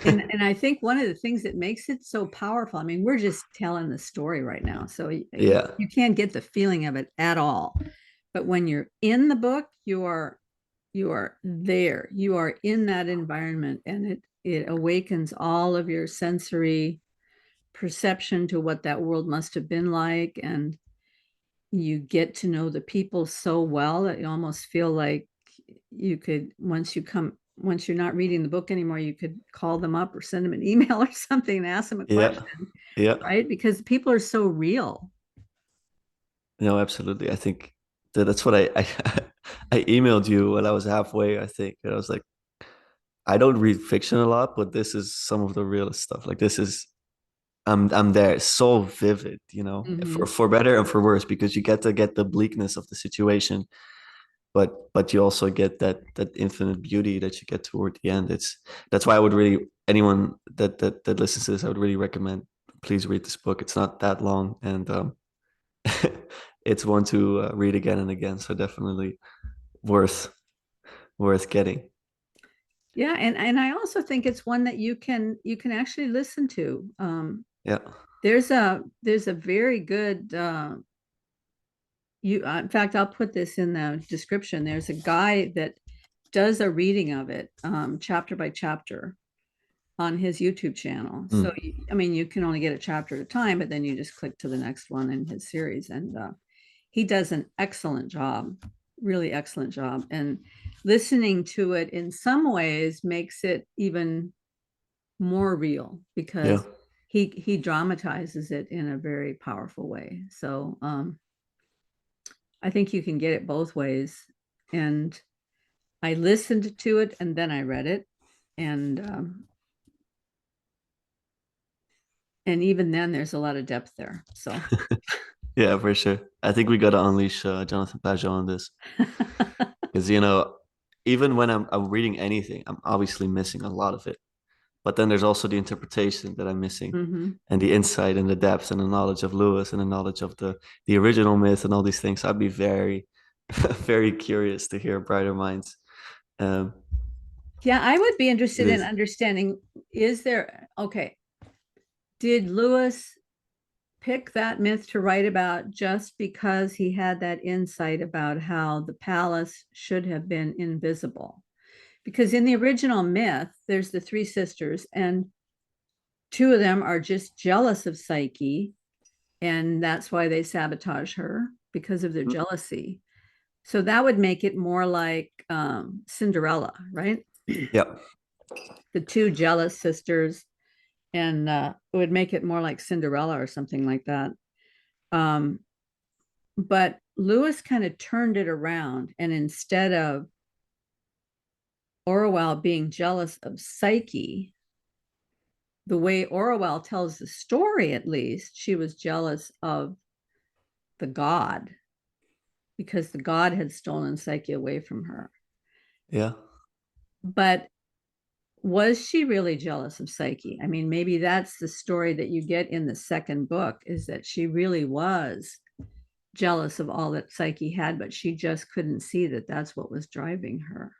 And I think one of the things that makes it so powerful, I mean, we're just telling the story right now, so Yeah, you can't get the feeling of it at all. But when you're in the book, you are there. You are in that environment, and it awakens all of your sensory perception to what that world must have been like, and you get to know the people so well that you almost feel like you could once you're not reading the book anymore, you could call them up or send them an email or something and ask them a yeah, question, yeah. right? Because people are so real. No, absolutely. I think that's what I I emailed you when I was halfway, I think. And I was like, I don't read fiction a lot, but this is some of the realest stuff. Like this is I'm there. It's so vivid, Mm-hmm. for better and for worse, because you get to get the bleakness of the situation, but you also get that infinite beauty that you get toward the end. That's why I would really anyone that listens to this, I would really recommend please read this book. It's not that long, and it's one to read again and again. So definitely worth getting. Yeah, and I also think it's one that you can actually listen to. Yeah. There's a very good in fact, I'll put this in the description. There's a guy that does a reading of it, chapter by chapter, on his YouTube channel. So, Mm. I mean, you can only get a chapter at a time, but then you just click to the next one in his series. And he does an excellent job, really excellent job. And listening to it in some ways makes it even more real Yeah. because he dramatizes it in a very powerful way. So I think you can get it both ways. And I listened to it and then I read it. And even then there's a lot of depth there. So Yeah, for sure. I think we got to unleash Jonathan Pajot on this because even when I'm reading anything, I'm obviously missing a lot of it. But then there's also the interpretation that I'm missing, mhm. and the insight and the depth and the knowledge of Lewis and the knowledge of the original myth and all these things. I'd be very, very curious to hear brighter minds. Um, Yeah, I would be it interested in is. understanding, is there, okay, did Lewis pick that myth to write about just because he had that insight about how the palace should have been invisible. Because in the original myth, there's the three sisters, and two of them are just jealous of Psyche, and that's why they sabotage her because of their jealousy. So that would make it more like Cinderella, right? Yeah. The two jealous sisters, and it would make it more like Cinderella or something like that. Um, but Lewis kind of turned it around, and instead of Orwell being jealous of Psyche, the way Orwell tells the story, at least, she was jealous of the god because the god had stolen Psyche away from her. Yeah. But was she really jealous of Psyche? I mean, maybe that's the story that you get in the second book, is that she really was jealous of all that Psyche had, but she just couldn't see that that's what was driving her.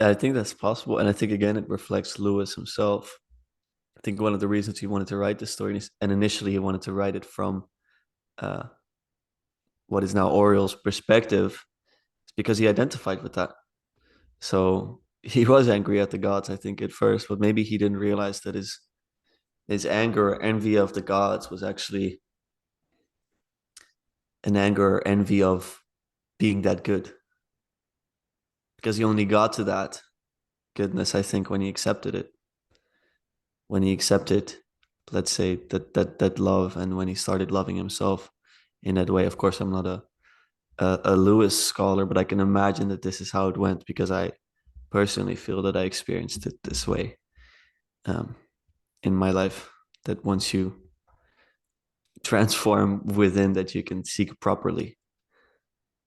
I think that's possible. And I think, again, it reflects Lewis himself. I think one of the reasons he wanted to write this story, and initially he wanted to write it from uh, what is now Orwell's perspective, is because he identified with that. So he was angry at the gods, I think, at first, but maybe he didn't realize that his anger or envy of the gods was actually an anger or envy of being that good. Because he only got to that goodness, I think, when he accepted it. When he accepted, let's say, that love, and when he started loving himself in that way. Of course, I'm not a Lewis scholar, but I can imagine that this is how it went, because I personally feel that I experienced it this way um, in my life. That once you transform within, that you can seek properly.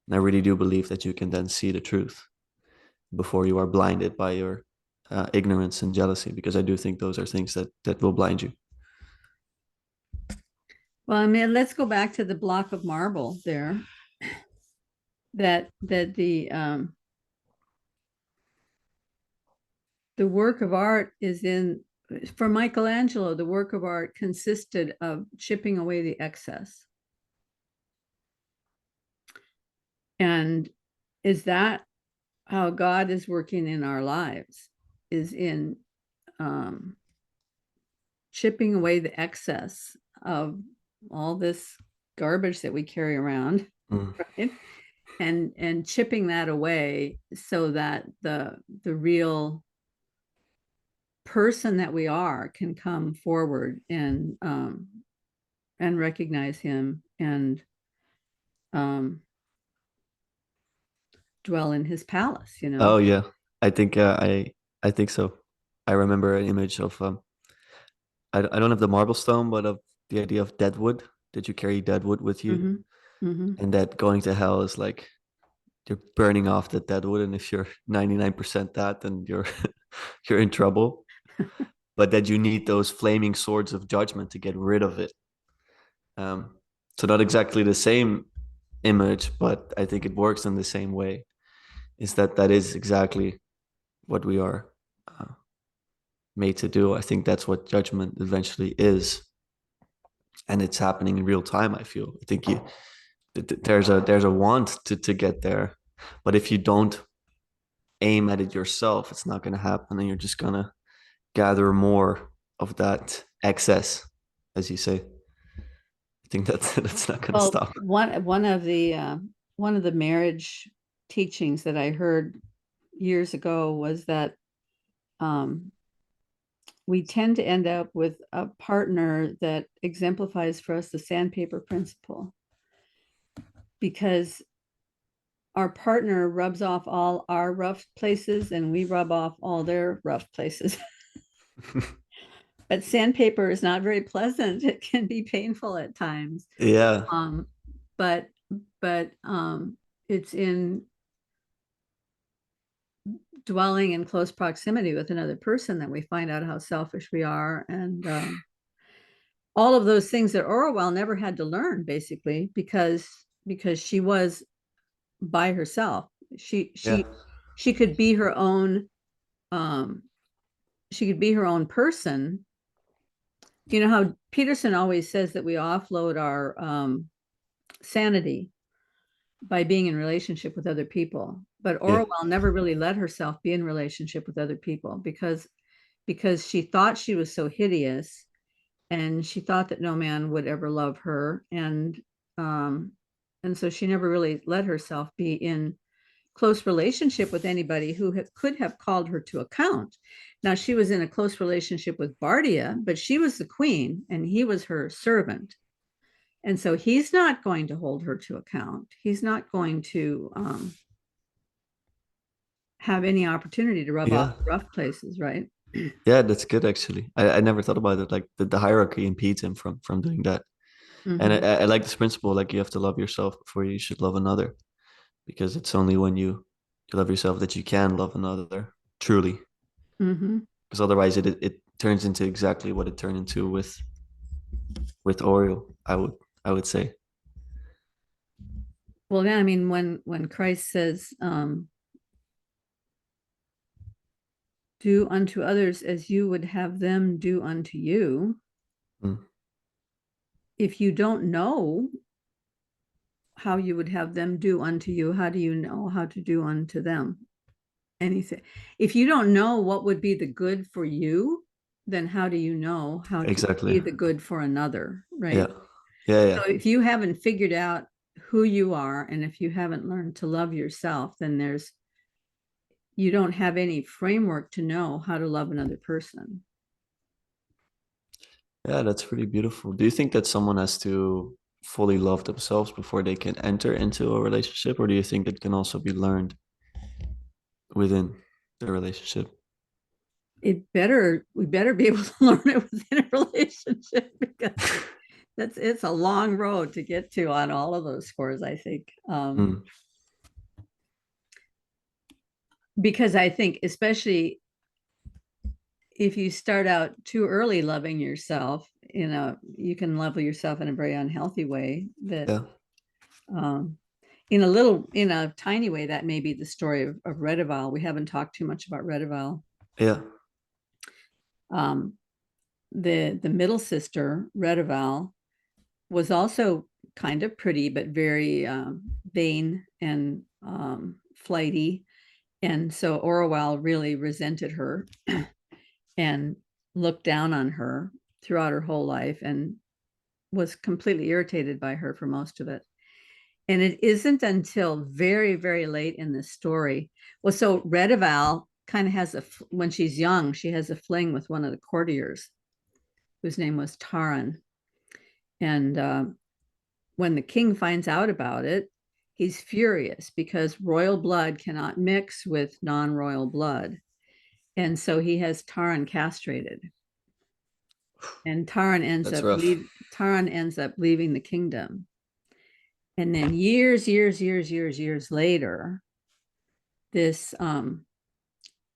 And I really do believe that you can then see the truth before you are blinded by your ignorance and jealousy, because I do think those are things that will blind you. Well, I mean, let's go back to the block of marble there. That the work of art is in, for Michelangelo, the work of art consisted of chipping away the excess. And is that how God is working in our lives? Is in um, chipping away the excess of all this garbage that we carry around, right? And chipping that away so that the real person that we are can come forward and recognize him and dwell in his palace, you know. Oh yeah, I think I think so. I remember an image of I don't have the marble stone, but of the idea of dead wood. Did you carry dead wood with you? Mm-hmm. Mm-hmm. And that going to hell is like you're burning off the dead wood, and if you're 99% that, then you're you're in trouble. But that you need those flaming swords of judgment to get rid of it. So not exactly the same image, but I think it works in the same way. Is that is exactly what we are uh, made to do. I think that's what judgment eventually is, and it's happening in real time. I feel. I think there's a want to get there, but if you don't aim at it yourself, it's not going to happen, and you're just going to gather more of that excess, as you say. I think that's not going to Well, stop. one of the marriage teachings that I heard years ago was that um, we tend to end up with a partner that exemplifies for us the sandpaper principle, because our partner rubs off all our rough places and we rub off all their rough places. But sandpaper is not very pleasant. It can be painful at times. Yeah. Um, but it's in dwelling in close proximity with another person that we find out how selfish we are, and all of those things that Orwell never had to learn, basically, because she was by herself. She Yeah. she she could be her own, um, she could be her own person, You know how Peterson always says that we offload our sanity by being in relationship with other people. But Yeah. Orwell never really let herself be in relationship with other people because she thought she was so hideous, and she thought that no man would ever love her, um and so she never really let herself be in close relationship with anybody who could have called her to account. Now she was in a close relationship with Bardia, but she was the queen and he was her servant. And so he's not going to hold her to account. He's not going to have any opportunity to rub off Yeah. the rough places, right? Yeah, that's good actually. I never thought about it. Like the hierarchy impedes him from doing that. And Mm-hmm. I like this principle, like you have to love yourself before you should love another. Because it's only when you love yourself that you can love another truly. Mm-hmm. Because otherwise it turns into exactly what it turned into with Oriole, I would say. Well, yeah, I mean, when Christ says, "Do unto others as you would have them do unto you," Mm, if you don't know how you would have them do unto you, how do you know how to do unto them anything? If you don't know what would be the good for you, then how do you know how to exactly. be the good for another, Yeah. right? Yeah, So yeah. if you haven't figured out who you are, and if you haven't learned to love yourself, then you don't have any framework to know how to love another person. Yeah, that's pretty beautiful. Do you think that someone has to fully love themselves before they can enter into a relationship, or do you think it can also be learned within the relationship? We better be able to learn it within a relationship, because it's a long road to get to on all of those scores, I think. Mm, Because I think, especially if you start out too early loving yourself, you can love yourself in a very unhealthy way. That yeah. um, in a tiny way, that may be the story of Redival. We haven't talked too much about Redival. Yeah. Um, the middle sister, Redival, was also kind of pretty, but very vain and flighty. And so Orwell really resented her and looked down on her throughout her whole life, and was completely irritated by her for most of it. And it isn't until very, very late in the story. Well, so Redival kind of when she's young, she has a fling with one of the courtiers whose name was Taran. And when the king finds out about it, he's furious because royal blood cannot mix with non-royal blood. And so he has Taran castrated. And That's rough. Taran ends up leaving the kingdom. And then years later, this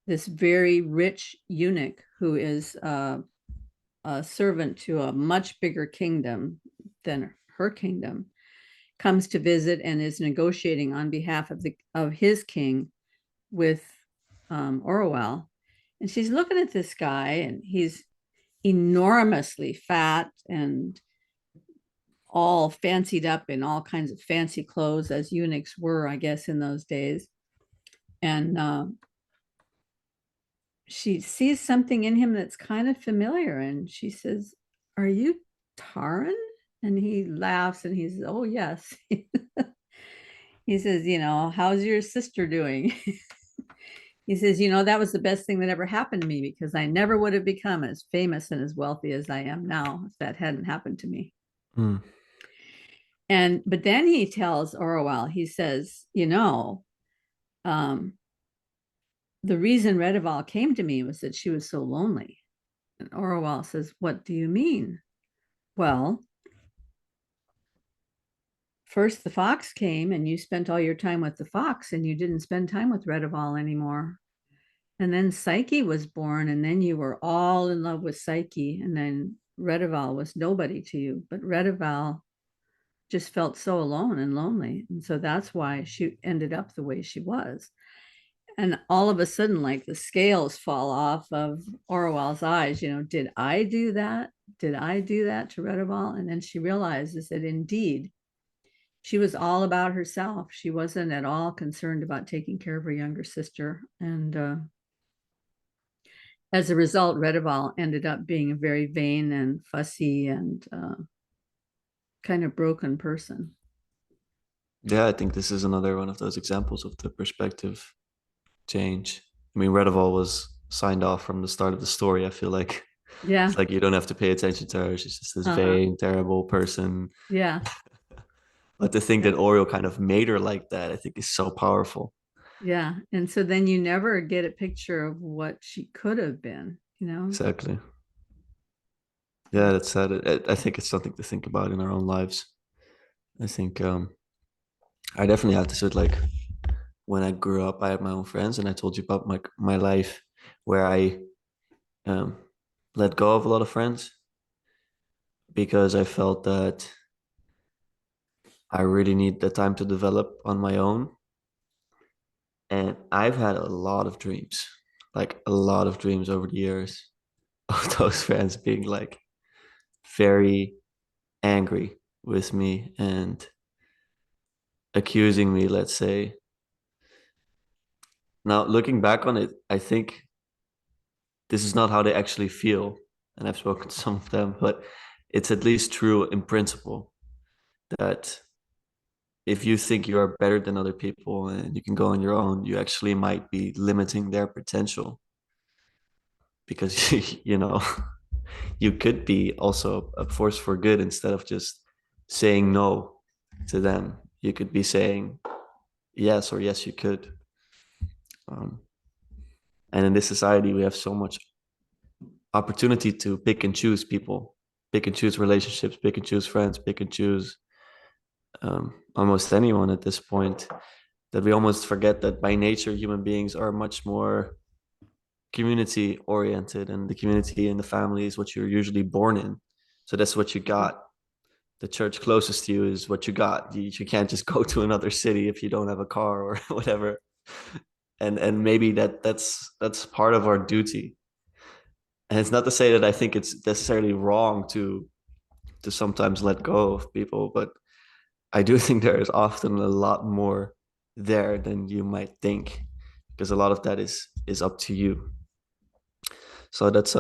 this very rich eunuch who is a servant to a much bigger kingdom than her kingdom comes to visit and is negotiating on behalf of his king with Orwell. And she's looking at this guy, and he's enormously fat and all fancied up in all kinds of fancy clothes, as eunuchs were, I guess, in those days. And she sees something in him that's kind of familiar, and she says, "Are you Taran?" And he laughs and he says, "Oh, yes." He says, "How's your sister doing?" He says, "That was the best thing that ever happened to me, because I never would have become as famous and as wealthy as I am now if that hadn't happened to me." Mm, But then he tells Orwell, he says, um, the reason Redival came to me was that she was so lonely. And Orwell says, "What do you mean?" "Well, first the fox came and you spent all your time with the fox and you didn't spend time with Redival anymore. And then Psyche was born, and then you were all in love with Psyche, and then Redival was nobody to you. But Redival just felt so alone and lonely. And so that's why she ended up the way she was." And all of a sudden, like, the scales fall off of Orwell's eyes. Did I do that? did I do that to Redeval? And then she realizes that indeed she was all about herself. She wasn't at all concerned about taking care of her younger sister. And as a result, Redeval ended up being a very vain and fussy and kind of broken person. Yeah, I think this is another one of those examples of the perspective change. I mean, Redeval was signed off from the start of the story. I feel like Yeah. it's like you don't have to pay attention to her. She's just this Uh-uh. vain, terrible person. Yeah. But to think Yeah. that Oriole kind of made her like that, I think is so powerful. Yeah. And so then you never get a picture of what she could have been, you know? Exactly. Yeah, that's sad. I think it's something to think about in our own lives. I think I definitely had this with like when I grew up, I had my own friends, and I told you about my life where I um, let go of a lot of friends because I felt that I really need the time to develop on my own. And I've had a lot of dreams, like a lot of dreams over the years of those friends being like very angry with me and accusing me, let's say. Now, looking back on it, I think this is not how they actually feel. And I've spoken to some of them, but it's at least true in principle that if you think you are better than other people and you can go on your own, you actually might be limiting their potential because, you know, you could be also a force for good instead of just saying no to them. You could be saying yes or yes, you could. Um, and in this society, we have so much opportunity to pick and choose people, pick and choose relationships, pick and choose friends, pick and choose almost anyone at this point, that we almost forget that by nature human beings are much more community oriented, and the community and the family is what you're usually born in. So that's what you got. The church closest to you is what you got. You can't just go to another city if you don't have a car or whatever. And maybe that's part of our duty. And it's not to say that I think it's necessarily wrong to sometimes let go of people, but I do think there is often a lot more there than you might think, because a lot of that is up to you. So that's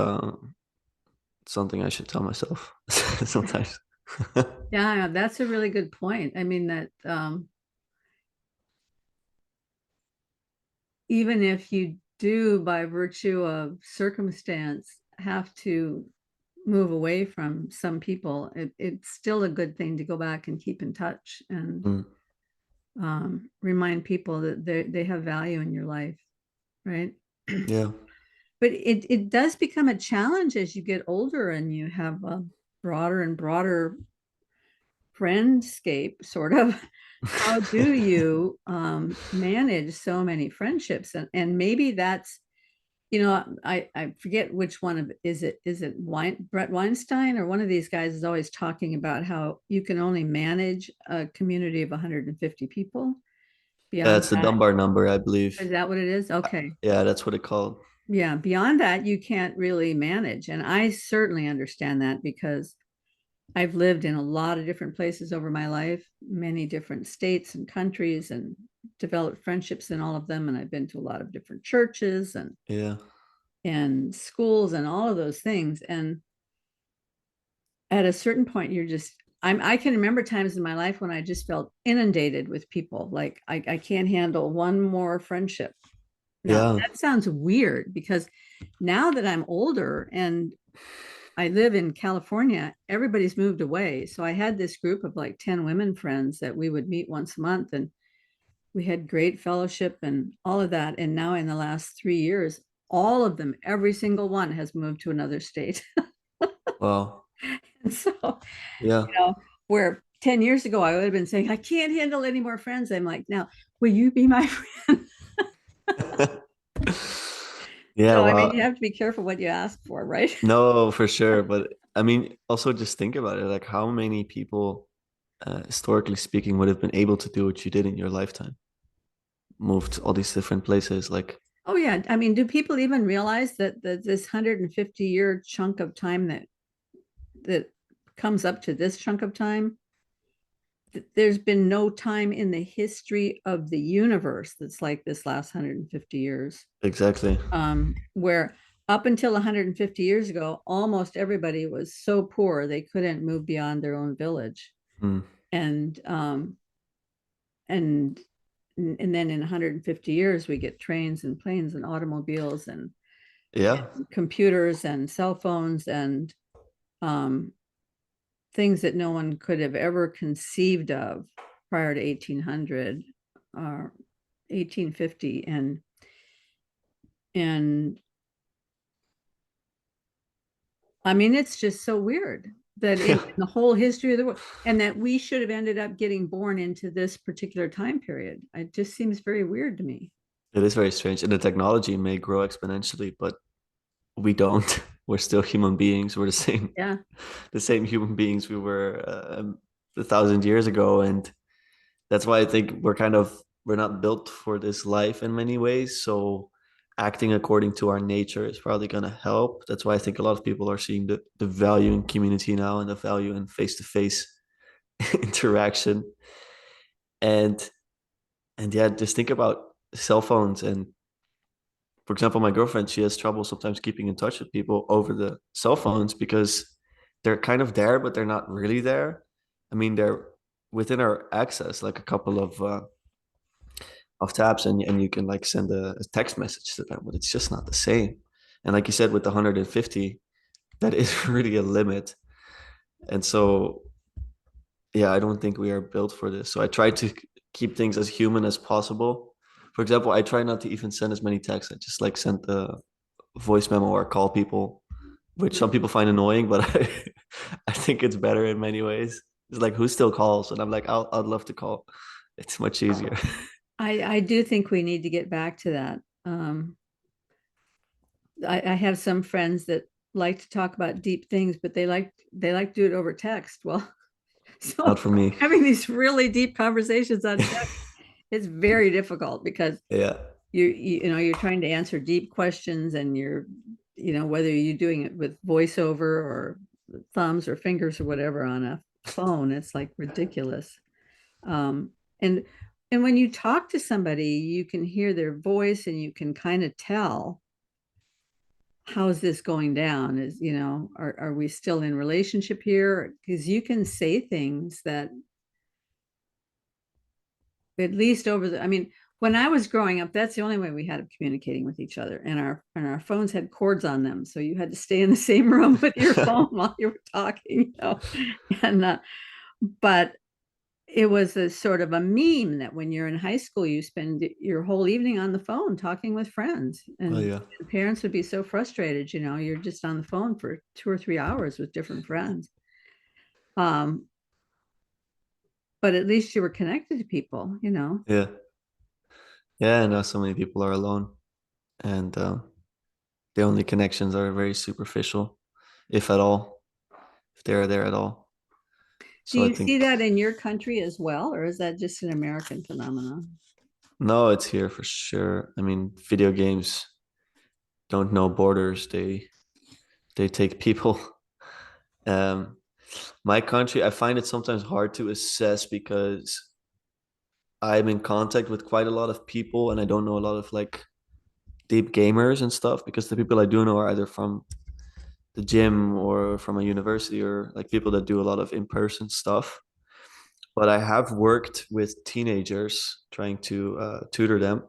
something I should tell myself sometimes. Yeah, that's a really good point. I mean, that even if you do, by virtue of circumstance, have to move away from some people, it's still a good thing to go back and keep in touch and Mm, remind people that they have value in your life, right? yeah, But it does become a challenge as you get older and you have a broader and broader friendscape, sort of. How do you manage so many friendships? And maybe that's, I forget which one of is it Brett Weinstein, or one of these guys is always talking about how you can only manage a community of 150 people. yeah, Beyond it's the that, Dunbar number, I believe. is that what it is? Okay. Yeah, that's what it called. Yeah, beyond that, you can't really manage. And I certainly understand that because I've lived in a lot of different places over my life, many different states and countries, and developed friendships in all of them. And I've been to a lot of different churches Yeah, and schools and all of those things. And at a certain point, I can remember times in my life when I just felt inundated with people. Like I can't handle one more friendship. Now, yeah, that sounds weird because now that I'm older and I live in California, everybody's moved away. So I had this group of like 10 women friends that we would meet once a month, and we had great fellowship and all of that. And now in the last 3 years, all of them, every single one has moved to another state. well, And so, yeah. where 10 years ago I would have been saying, I can't handle any more friends. I'm like, now, will you be my friend? Yeah, So, I mean, you well, have to be careful what you ask for, right? no, for sure. But I mean, also just think about it. Like, how many people, historically speaking, would have been able to do what you did in your lifetime? Moved all these different places. Like, Oh yeah. I mean, do people even realize that this 150-year chunk of time that that comes up to this chunk of time, there's been no time in the history of the universe that's like this last 150 years. Exactly. Where up until 150 years ago, almost everybody was so poor they couldn't move beyond their own village. Mm. And and then in 150 years we get trains and planes and automobiles and Yeah. computers and cell phones and things that no one could have ever conceived of prior to 1800 or 1850. And I mean, it's just so weird that in the whole history of the world, and that we should have ended up getting born into this particular time period. It just seems very weird to me. It is very strange. And the technology may grow exponentially, but we don't. We're still human beings. We're Yeah. the same human beings we were 1,000 years ago. And that's why I think we're not built for this life in many ways. So acting according to our nature is probably going to help. That's why I think a lot of people are seeing the value in community now and the value in face-to-face interaction. And yeah, just think about cell phones. And for example, my girlfriend, she has trouble sometimes keeping in touch with people over the cell phones because they're kind of there, but they're not really there. I mean, they're within our access, like a couple of taps, and you can like send a text message to them, but it's just not the same. And like you said, with the 150, that is really a limit. And so, yeah, I don't think we are built for this. So I try to keep things as human as possible. For example, I try not to even send as many texts. I just like send the voice memo or call people, which some people find annoying, but I think it's better in many ways. It's like, who still calls? And I'm like, I'd love to call. It's much easier. I do think we need to get back to that. I have some friends that like to talk about deep things, but they like to do it over text. Well, Not so for me. having these really deep conversations on text is very difficult because Yeah. you're trying to answer deep questions, and whether you're doing it with voiceover or thumbs or fingers or whatever on a phone, it's like ridiculous. Um, and and when you talk to somebody, you can hear their voice and you can kind of tell, how's this going down? Are we still in relationship here? Because you can say things that, at least I mean, when I was growing up, that's the only way we had of communicating with each other. And our phones had cords on them. So you had to stay in the same room with your phone while you were talking. And but it was a sort of a meme that when you're in high school, you spend your whole evening on the phone talking with friends, Oh and yeah. parents would be so frustrated. You're just on the phone for 2 or 3 hours with different friends. Um, but at least you were connected to people. Yeah. Yeah. And now so many people are alone, and the only connections are very superficial, if at all, if they're there at all. Do So I you see think that in your country as well, or is that just an American phenomenon? no, it's here for sure. I mean, video games don't know borders. They take people. Um, my country, I find it sometimes hard to assess because I'm in contact with quite a lot of people, and I don't know a lot of like deep gamers and stuff, because the people I do know are either from the gym or from a university or like people that do a lot of in-person stuff. But I have worked with teenagers trying to tutor them,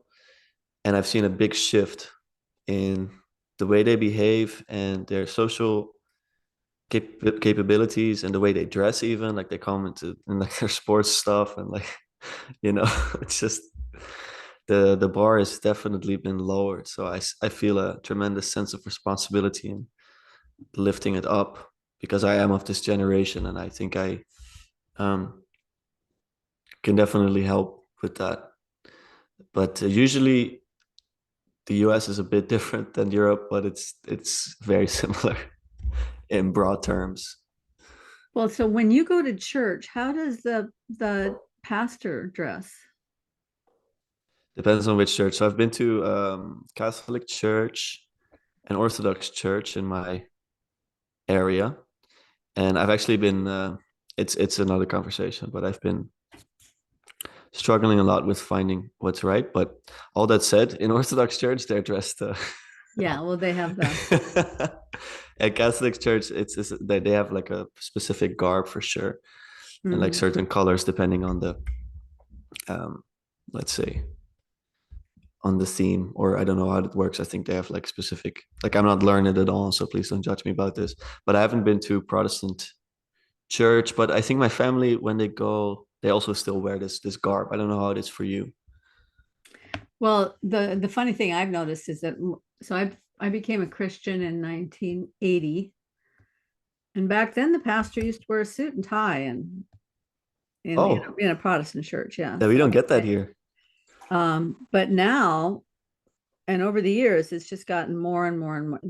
and I've seen a big shift in the way they behave and their social capabilities and the way they dress. Even like they come into in like their sports stuff, and like it's just the bar has definitely been lowered. So I feel a tremendous sense of responsibility in lifting it up, because I am of this generation, and I think I um, can definitely help with that. But usually the US is a bit different than Europe, but it's very similar in broad terms. Well, so when you go to church, how does the pastor dress? Depends on which church. So I've been to Catholic church and Orthodox church in my area, And I've actually been it's another conversation, but I've been struggling a lot with finding what's right. But all that said, in Orthodox Church, they're dressed. Yeah, well, they have the At Catholic Church, it's they have like a specific garb for sure, and like mhm. certain colors depending on the um, let's say on the theme, or I don't know how it works. I think they have like specific. Like I'm not learned at all, so please don't judge me about this. But I haven't been to Protestant church, but I think my family when they go, they also still wear this garb. I don't know how it is for you. Well, the funny thing I've noticed is that so I became a Christian in 1980, and back then the pastor used to wear a suit and tie, and Oh, in a Protestant church, yeah. yeah, we don't get that here. But now and over the years, it's just gotten more and more and more.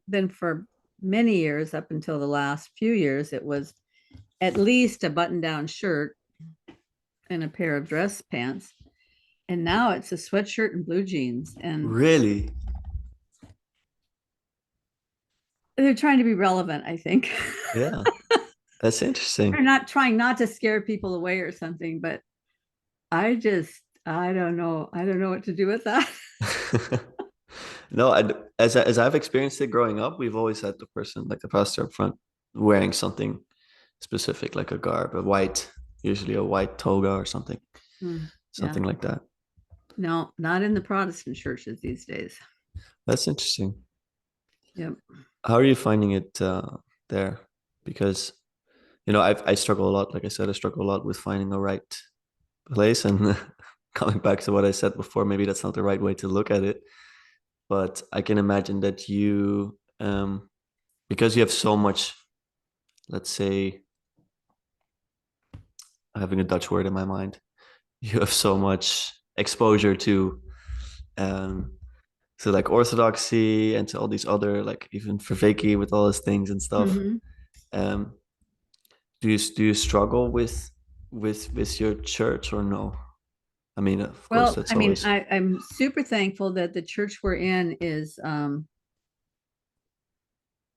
Then for many years, up until the last few years, it was at least a button-down shirt and a pair of dress pants. And now it's a sweatshirt and blue jeans. And Really? they're trying to be relevant, I think. Yeah, that's interesting. They're not trying not to scare people away or something, but I don't know. I don't know what to do with that. No, as I've experienced it growing up, we've always had the person, like the pastor up front, wearing something specific, like a garb, a white, usually a white toga or something, Yeah. something like that. No, not in the Protestant churches these days. That's interesting. Yep. How are you finding it there? Because I struggle a lot. Like I said, I struggle a lot with finding the right place. And coming back to what I said before, maybe that's not the right way to look at it. But I can imagine that because you have so much, let's say, having a Dutch word in my mind, you have so much exposure um, to like orthodoxy and to all these other, like even Verveki with all those things and stuff. Mhm. Um, do you struggle with your church or no? I mean, of course, Well, that's I mean, always. I'm super thankful that the church we're in is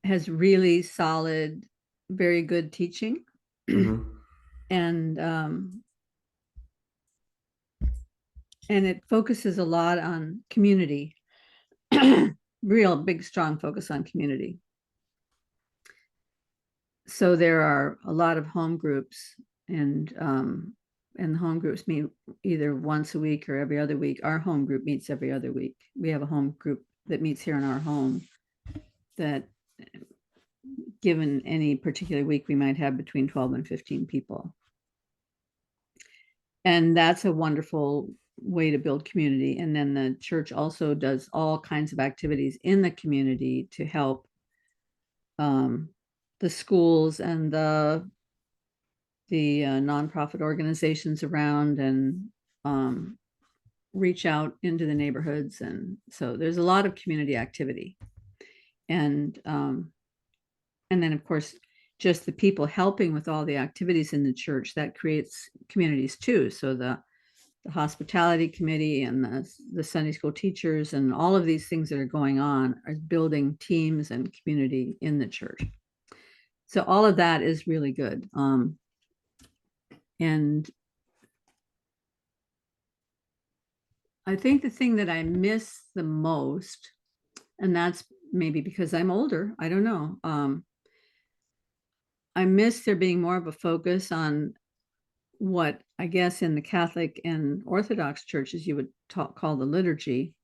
has really solid, very good teaching, Mhm. and it focuses a lot on community, real big, strong focus on community. So there are a lot of home groups, and the home groups meet either once a week or every other week. Our home group meets every other week. We have a home group that meets here in our home that, given any particular week, we might have between 12 and 15 people. And that's a wonderful way to build community. And then the church also does all kinds of activities in the community to help the schools and the nonprofit organizations around, and reach out into the neighborhoods. And so there's a lot of community activity. And then of course, just the people helping with all the activities in the church, that creates communities too. So the hospitality committee and the Sunday school teachers and all of these things that are going on are building teams and community in the church. So all of that is really good. And I think the thing that I miss the most, and that's maybe because I'm older, I don't know. I miss there being more of a focus on what I guess in the Catholic and Orthodox churches you would call the liturgy,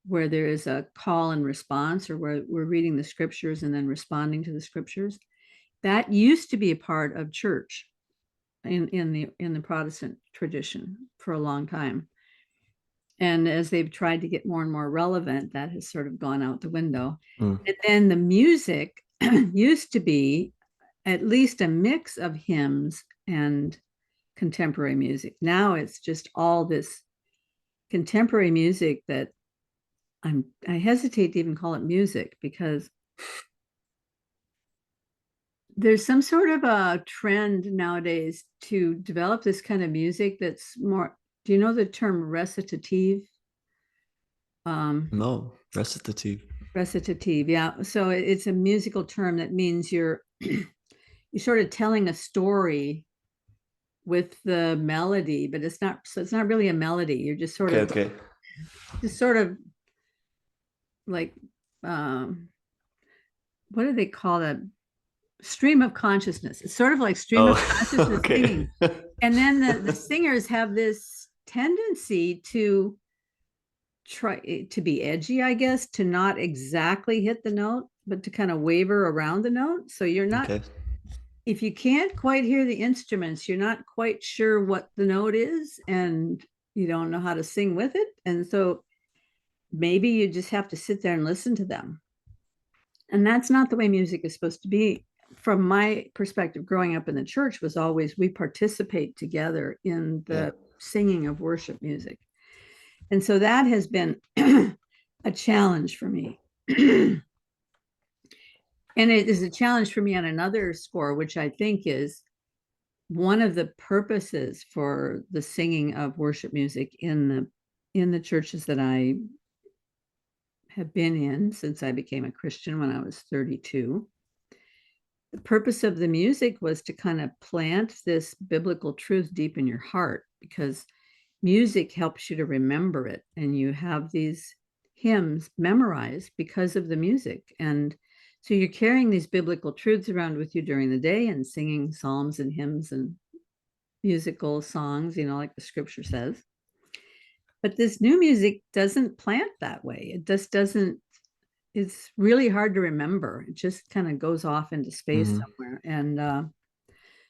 where there is a call and response, or where we're reading the scriptures and then responding to the scriptures. That used to be a part of church in the Protestant tradition for a long time. And as they've tried to get more and more relevant, that has sort of gone out the window. Mm. And then the music used to be at least a mix of hymns and contemporary music. Now it's just all this contemporary music that I hesitate to even call it music, because there's some sort of a trend nowadays to develop this kind of music that's more, do you know the term recitative? No, recitative. Recitative, yeah. So it's a musical term that means you're sort of telling a story with the melody, but it's not really a melody. You're Okay, okay. just sort of like, um, what do they call that? Stream of consciousness. It's sort of like stream Oh, of consciousness okay. singing. And then the singers have this tendency to try to be edgy, I guess, to not exactly hit the note, but to kind of waver around the note. So you're not, Okay. if you can't quite hear the instruments, you're not quite sure what the note is, and you don't know how to sing with it. And so maybe you just have to sit there and listen to them. And that's not the way music is supposed to be. From my perspective, growing up in the church was always we participate together in Yeah. the singing of worship music. And so that has been a challenge for me. And it is a challenge for me on another score, which I think is one of the purposes for the singing of worship music in the churches that I have been in since I became a Christian when I was 32. The purpose of the music was to kind of plant this biblical truth deep in your heart, because music helps you to remember it, and you have these hymns memorized because of the music. And so you're carrying these biblical truths around with you during the day and singing psalms and hymns and musical songs, like the scripture says. But this new music doesn't plant that way. It just doesn't, it's really hard to remember. It just kind of goes off into space Hmm. somewhere. And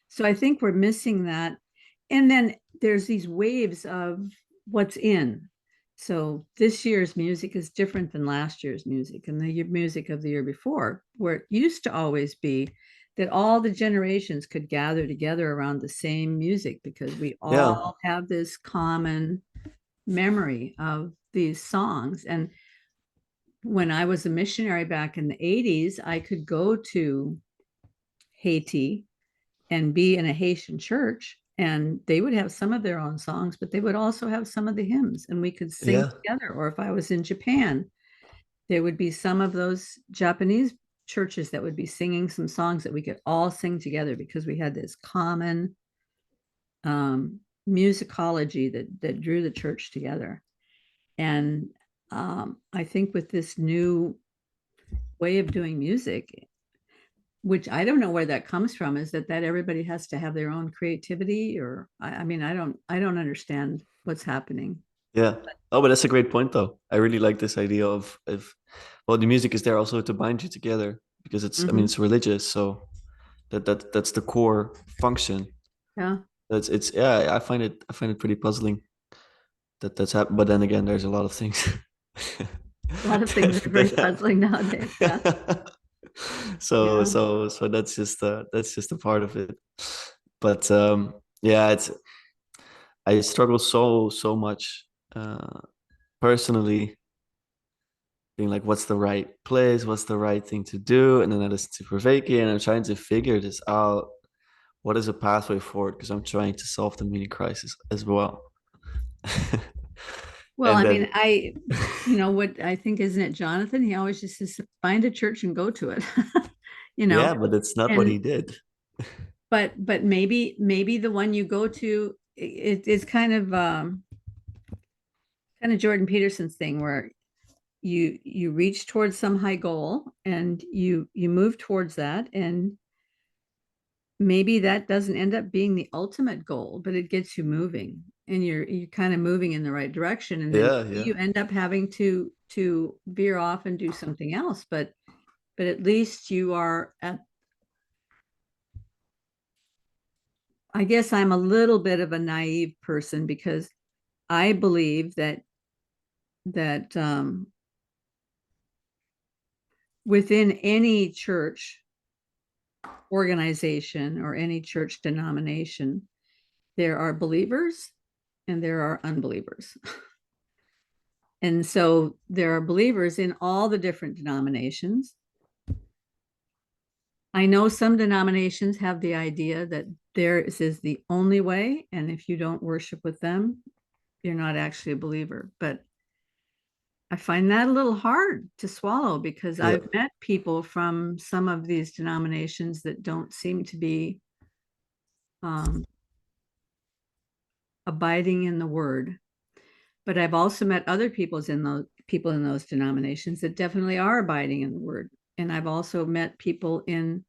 so I think we're missing that. And then there's these waves of what's in. So this year's music is different than last year's music and the music of the year before, where it used to always be that all the generations could gather together around the same music because we Yeah. all have this common memory of these songs. And when I was a missionary back in the 80s, I could go to Haiti and be in a Haitian church, and they would have some of their own songs, but they would also have some of the hymns, and we could sing Yeah. together. Or if I was in Japan, there would be some of those Japanese churches that would be singing some songs that we could all sing together because we had this common musicology that drew the church together. And I think with this new way of doing music, which I don't know where that comes from, is that everybody has to have their own creativity, or I mean, I don't understand what's happening. Yeah. Oh, but that's a great point though. I really like this idea of well, the music is there also to bind you together because I mean Mm-hmm. it's religious, so that's the core function. Yeah, It's yeah, I find it pretty puzzling that's happened. But then again, there's a lot of things a lot of things that, are very that puzzling nowadays. Yeah, so yeah. so so that's just a part of it. But yeah, it's I struggle so much personally being like, what's the right place? What's the right thing to do? And then I listen to Vervaeke and I'm trying to figure this out. What is a pathway forward? Because I'm trying to solve the meaning crisis as well. Well, And I mean, then, what I think, isn't it, Jonathan? He always just says, find a church and go to it, you know, yeah, but that's not what and he did. but maybe the one you go to, it's kind of Jordan Peterson's thing, where you reach towards some high goal and you move towards that, and maybe that doesn't end up being the ultimate goal, but it gets you moving, and you're kind of moving in the right direction, and then Yeah, yeah. you end up having to veer off and do something else, but at least you are at, I guess I'm a little bit of a naive person, because I believe that within any church organization or any church denomination, there are believers and there are unbelievers. And so there are believers in all the different denominations. I know some denominations have the idea that theirs is the only way, and if you don't worship with them, you're not actually a believer. But I find that a little hard to swallow because Yeah. I've met people from some of these denominations that don't seem to be um, abiding in the word. But I've also met other people in those denominations that definitely are abiding in the word. And I've also met people in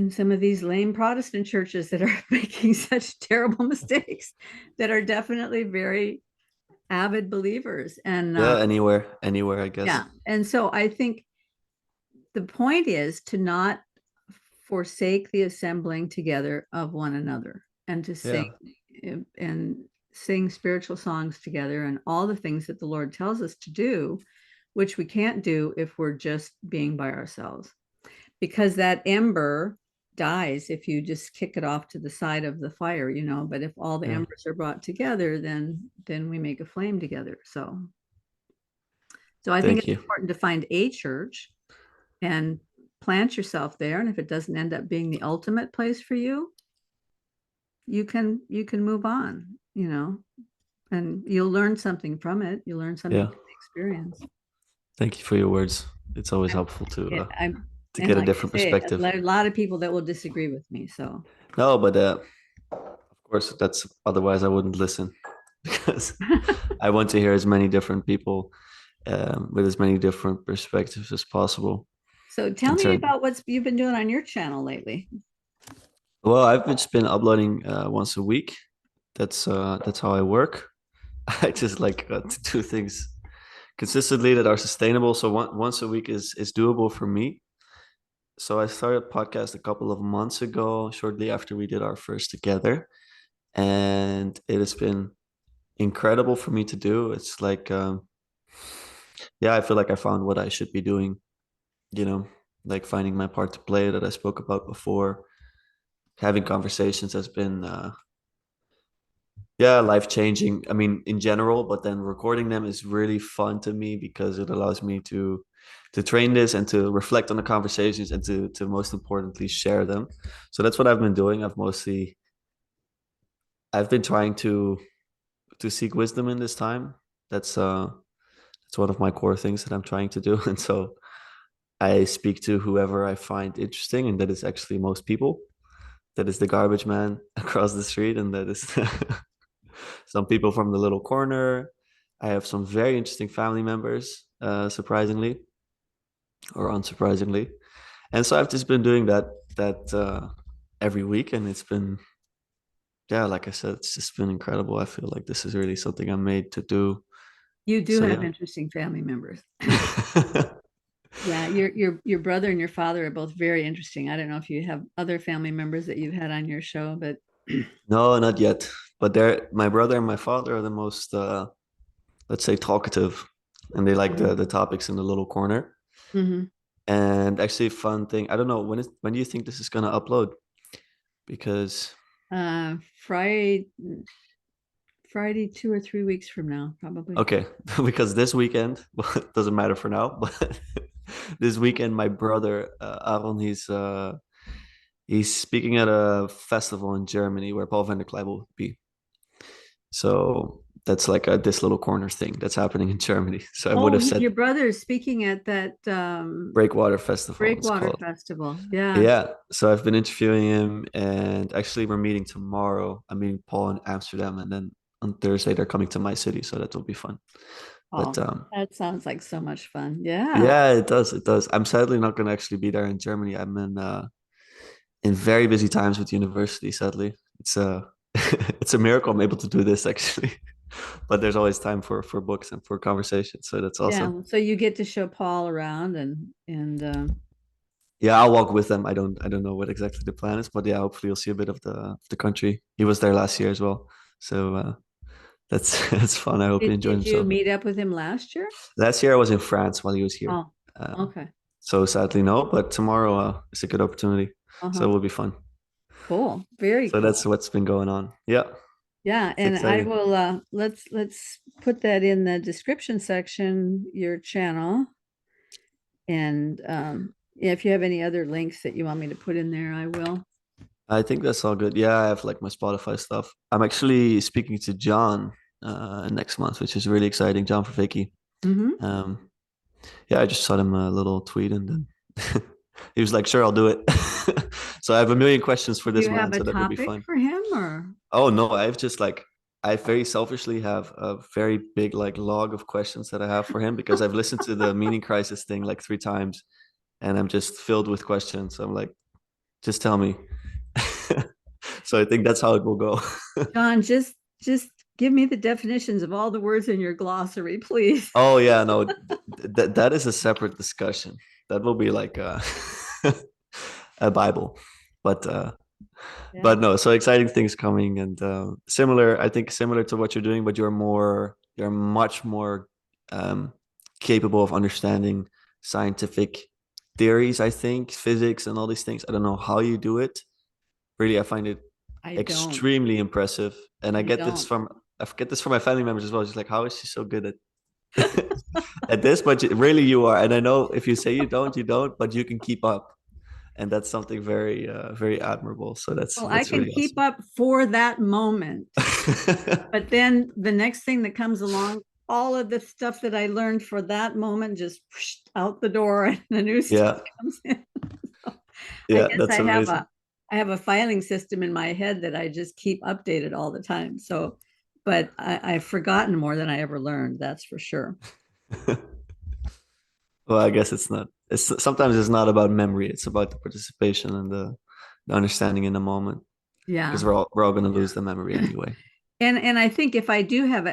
some of these lame Protestant churches that are making such terrible mistakes that are definitely very avid believers. And Yeah, anywhere, I guess. yeah, and so I think the point is to not forsake the assembling together of one another and to Yeah. sing and sing spiritual songs together and all the things that the Lord tells us to do, which we can't do if we're just being by ourselves. Because that ember dies if you just kick it off to the side of the fire, you know, but if all the Yeah. embers are brought together, then we make a flame together. So I think Thank it's you. important to find a church and plant yourself there. And if it doesn't end up being the ultimate place for you, you can move on, you know, and you'll learn something from it. You'll learn something Yeah. from the experience. Thank you for your words. It's always helpful I to and get a like I different say, perspective. a lot of people that will disagree with me. So No, but of course that's otherwise I wouldn't listen because I want to hear as many different people with as many different perspectives as possible. so tell me Concern. about what's you've been doing on your channel lately. Well, I've just been uploading once a week. That's how I work. I just like to do things consistently that are sustainable. So once a week is doable for me. So I started a podcast a couple of months ago, shortly after we did our first together, and it has been incredible for me to do. It's like, yeah, I feel like I found what I should be doing. You know, like finding my part to play that I spoke about before. Having conversations has been, yeah, life changing. I mean, in general, but then recording them is really fun to me because it allows me to train this and to reflect on the conversations and to most importantly share them. So that's what I've been doing. I've been trying to seek wisdom in this time. That's one of my core things that I'm trying to do. And so I speak to whoever I find interesting, and that is actually most people. That is the garbage man across the street, and that is some people from the little corner. I have some very interesting family members, surprisingly or unsurprisingly. And so I've just been doing that every week, and it's been, yeah, like I said, it's just been incredible. I feel like this is really something I'm made to do. You do So have yeah. interesting family members. Yeah, your brother and your father are both very interesting. I don't know if you have other family members that you've had on your show, but No, not yet. But they're my brother and my father are the most let's say talkative, and they like the topics in the little corner. Mhm. And actually, fun thing, I don't know when do you think this is gonna upload? Because Friday, Friday, 2 or 3 weeks from now, probably. okay, because this weekend, well, it doesn't matter for now, but this weekend, my brother Aron, he's speaking at a festival in Germany where Paul van der Klei will be. So that's like this little corner thing that's happening in Germany. So I would Oh, have said your brother is speaking at that Breakwater Festival, it's Breakwater called. Festival. Yeah. Yeah. So I've been interviewing him, and actually we're meeting tomorrow. I'm meeting Paul in Amsterdam, and then on Thursday they're coming to my city, so that will be fun. But Oh, that sounds like so much fun. Yeah. yeah, it does. It does. I'm sadly not going to actually be there in Germany. I'm in very busy times with university. Sadly, it's a it's a miracle I'm able to do this actually. But there's always time for books and for conversations, so that's awesome. Yeah. So you get to show Paul around and Yeah, I'll walk with them. I don't know what exactly the plan is, but yeah, hopefully you'll see a bit of the country. He was there last year as well, so that's that's fun. I hope he enjoyed did you himself. meet up with him last year? Last year I was in France while he was here. Oh, Um, okay. so sadly no, but tomorrow is a good opportunity, so Uh-huh. it will be fun. Cool. Very So cool. that's what's been going on. Yeah, Yeah, it's and I exciting. will let's put that in the description section, your channel. And yeah, if you have any other links that you want me to put in there, I will. I think that's all good. Yeah, I have like my Spotify stuff. I'm actually speaking to John next month, which is really exciting. John Vervaeke. Hmm. Um, yeah, I just shot him a little tweet and then he was like, "Sure, I'll do it." So I have a million questions for Do this you have man, a so that will be topic fun. for him or? Oh no, I very selfishly have a very big like log of questions that I have for him because I've listened to the meaning crisis thing like 3 times and I'm just filled with questions. I'm like, just tell me. So I think that's how it will go. John, just give me the definitions of all the words in your glossary, please. Oh yeah, no, that is a separate discussion. That will be like a Bible, but Yeah, no. So exciting things coming and similar. I think similar to what you're doing, but you're much more um, capable of understanding scientific theories. I think physics and all these things. I don't know how you do it. Really, I find it I don't. extremely impressive, and I don't. I get this from my family members as well. Just like, how is she so good at at this? But really, you are. And I know if you say you don't, but you can keep up, and that's something very, very admirable. So Well, I that's can really keep up for that moment, awesome. but then the next thing that comes along, all of the stuff that I learned for that moment just out the door and the new stuff Yeah, comes in. So I yeah, guess that's amazing. I have a filing system in my head that I just keep updated all the time. So, but I've forgotten more than I ever learned, that's for sure. Well, I guess it's not. It's sometimes it's not about memory. It's about the participation and the understanding in the moment. Because Yeah. we're all going to lose the memory anyway. And I think if I do have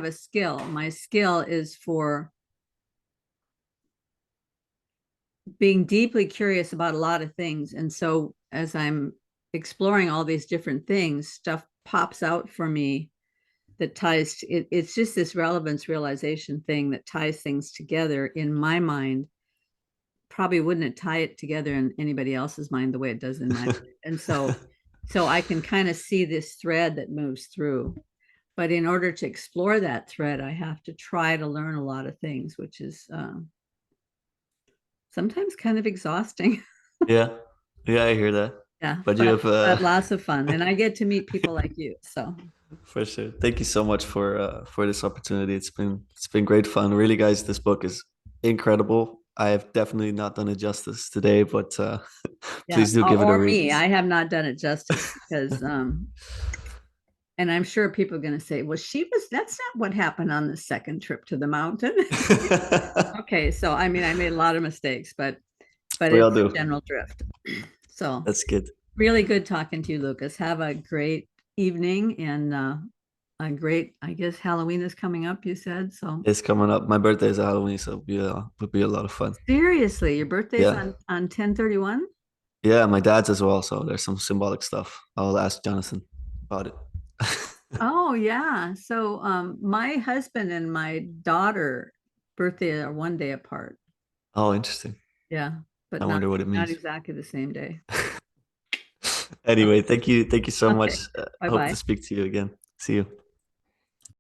a skill, my skill is for being deeply curious about a lot of things. And so as I'm exploring all these different things, stuff pops out for me that ties to, it's just this relevance realization thing that ties things together in my mind. Probably wouldn't it tie it together in anybody else's mind the way it does in my mind. And so I can kind of see this thread that moves through. But in order to explore that thread, I have to try to learn a lot of things, which is sometimes kind of exhausting. Yeah, yeah, I hear that. Yeah, But you have but lots of fun, and I get to meet people like you. So for sure. Thank you so much for this opportunity. It's been great fun. Really, guys, this book is incredible. I have definitely not done it justice today, but yeah, please do give it a or read. me, I have not done it justice because and I'm sure people are going to say, well, that's not what happened on the second trip to the mountain. Okay, so I mean, I made a lot of mistakes, but We all it's do. general drift. So That's good. really good talking to you, Lucas. Have a great evening and a great, I guess Halloween is coming up, you said. So It's coming up. My birthday is Halloween, so would be a lot of fun. seriously, your birthday's Yeah. on 10/31? Yeah, my dad's as well, so there's some symbolic stuff. I'll ask Jonathan about it. Oh yeah. So my husband and my daughter birthday are one day apart. Oh, interesting. Yeah, but I wonder what it not means. exactly the same day. So, Anyway, thank you so okay. much. Hope to Bye-bye. speak to you again. See you.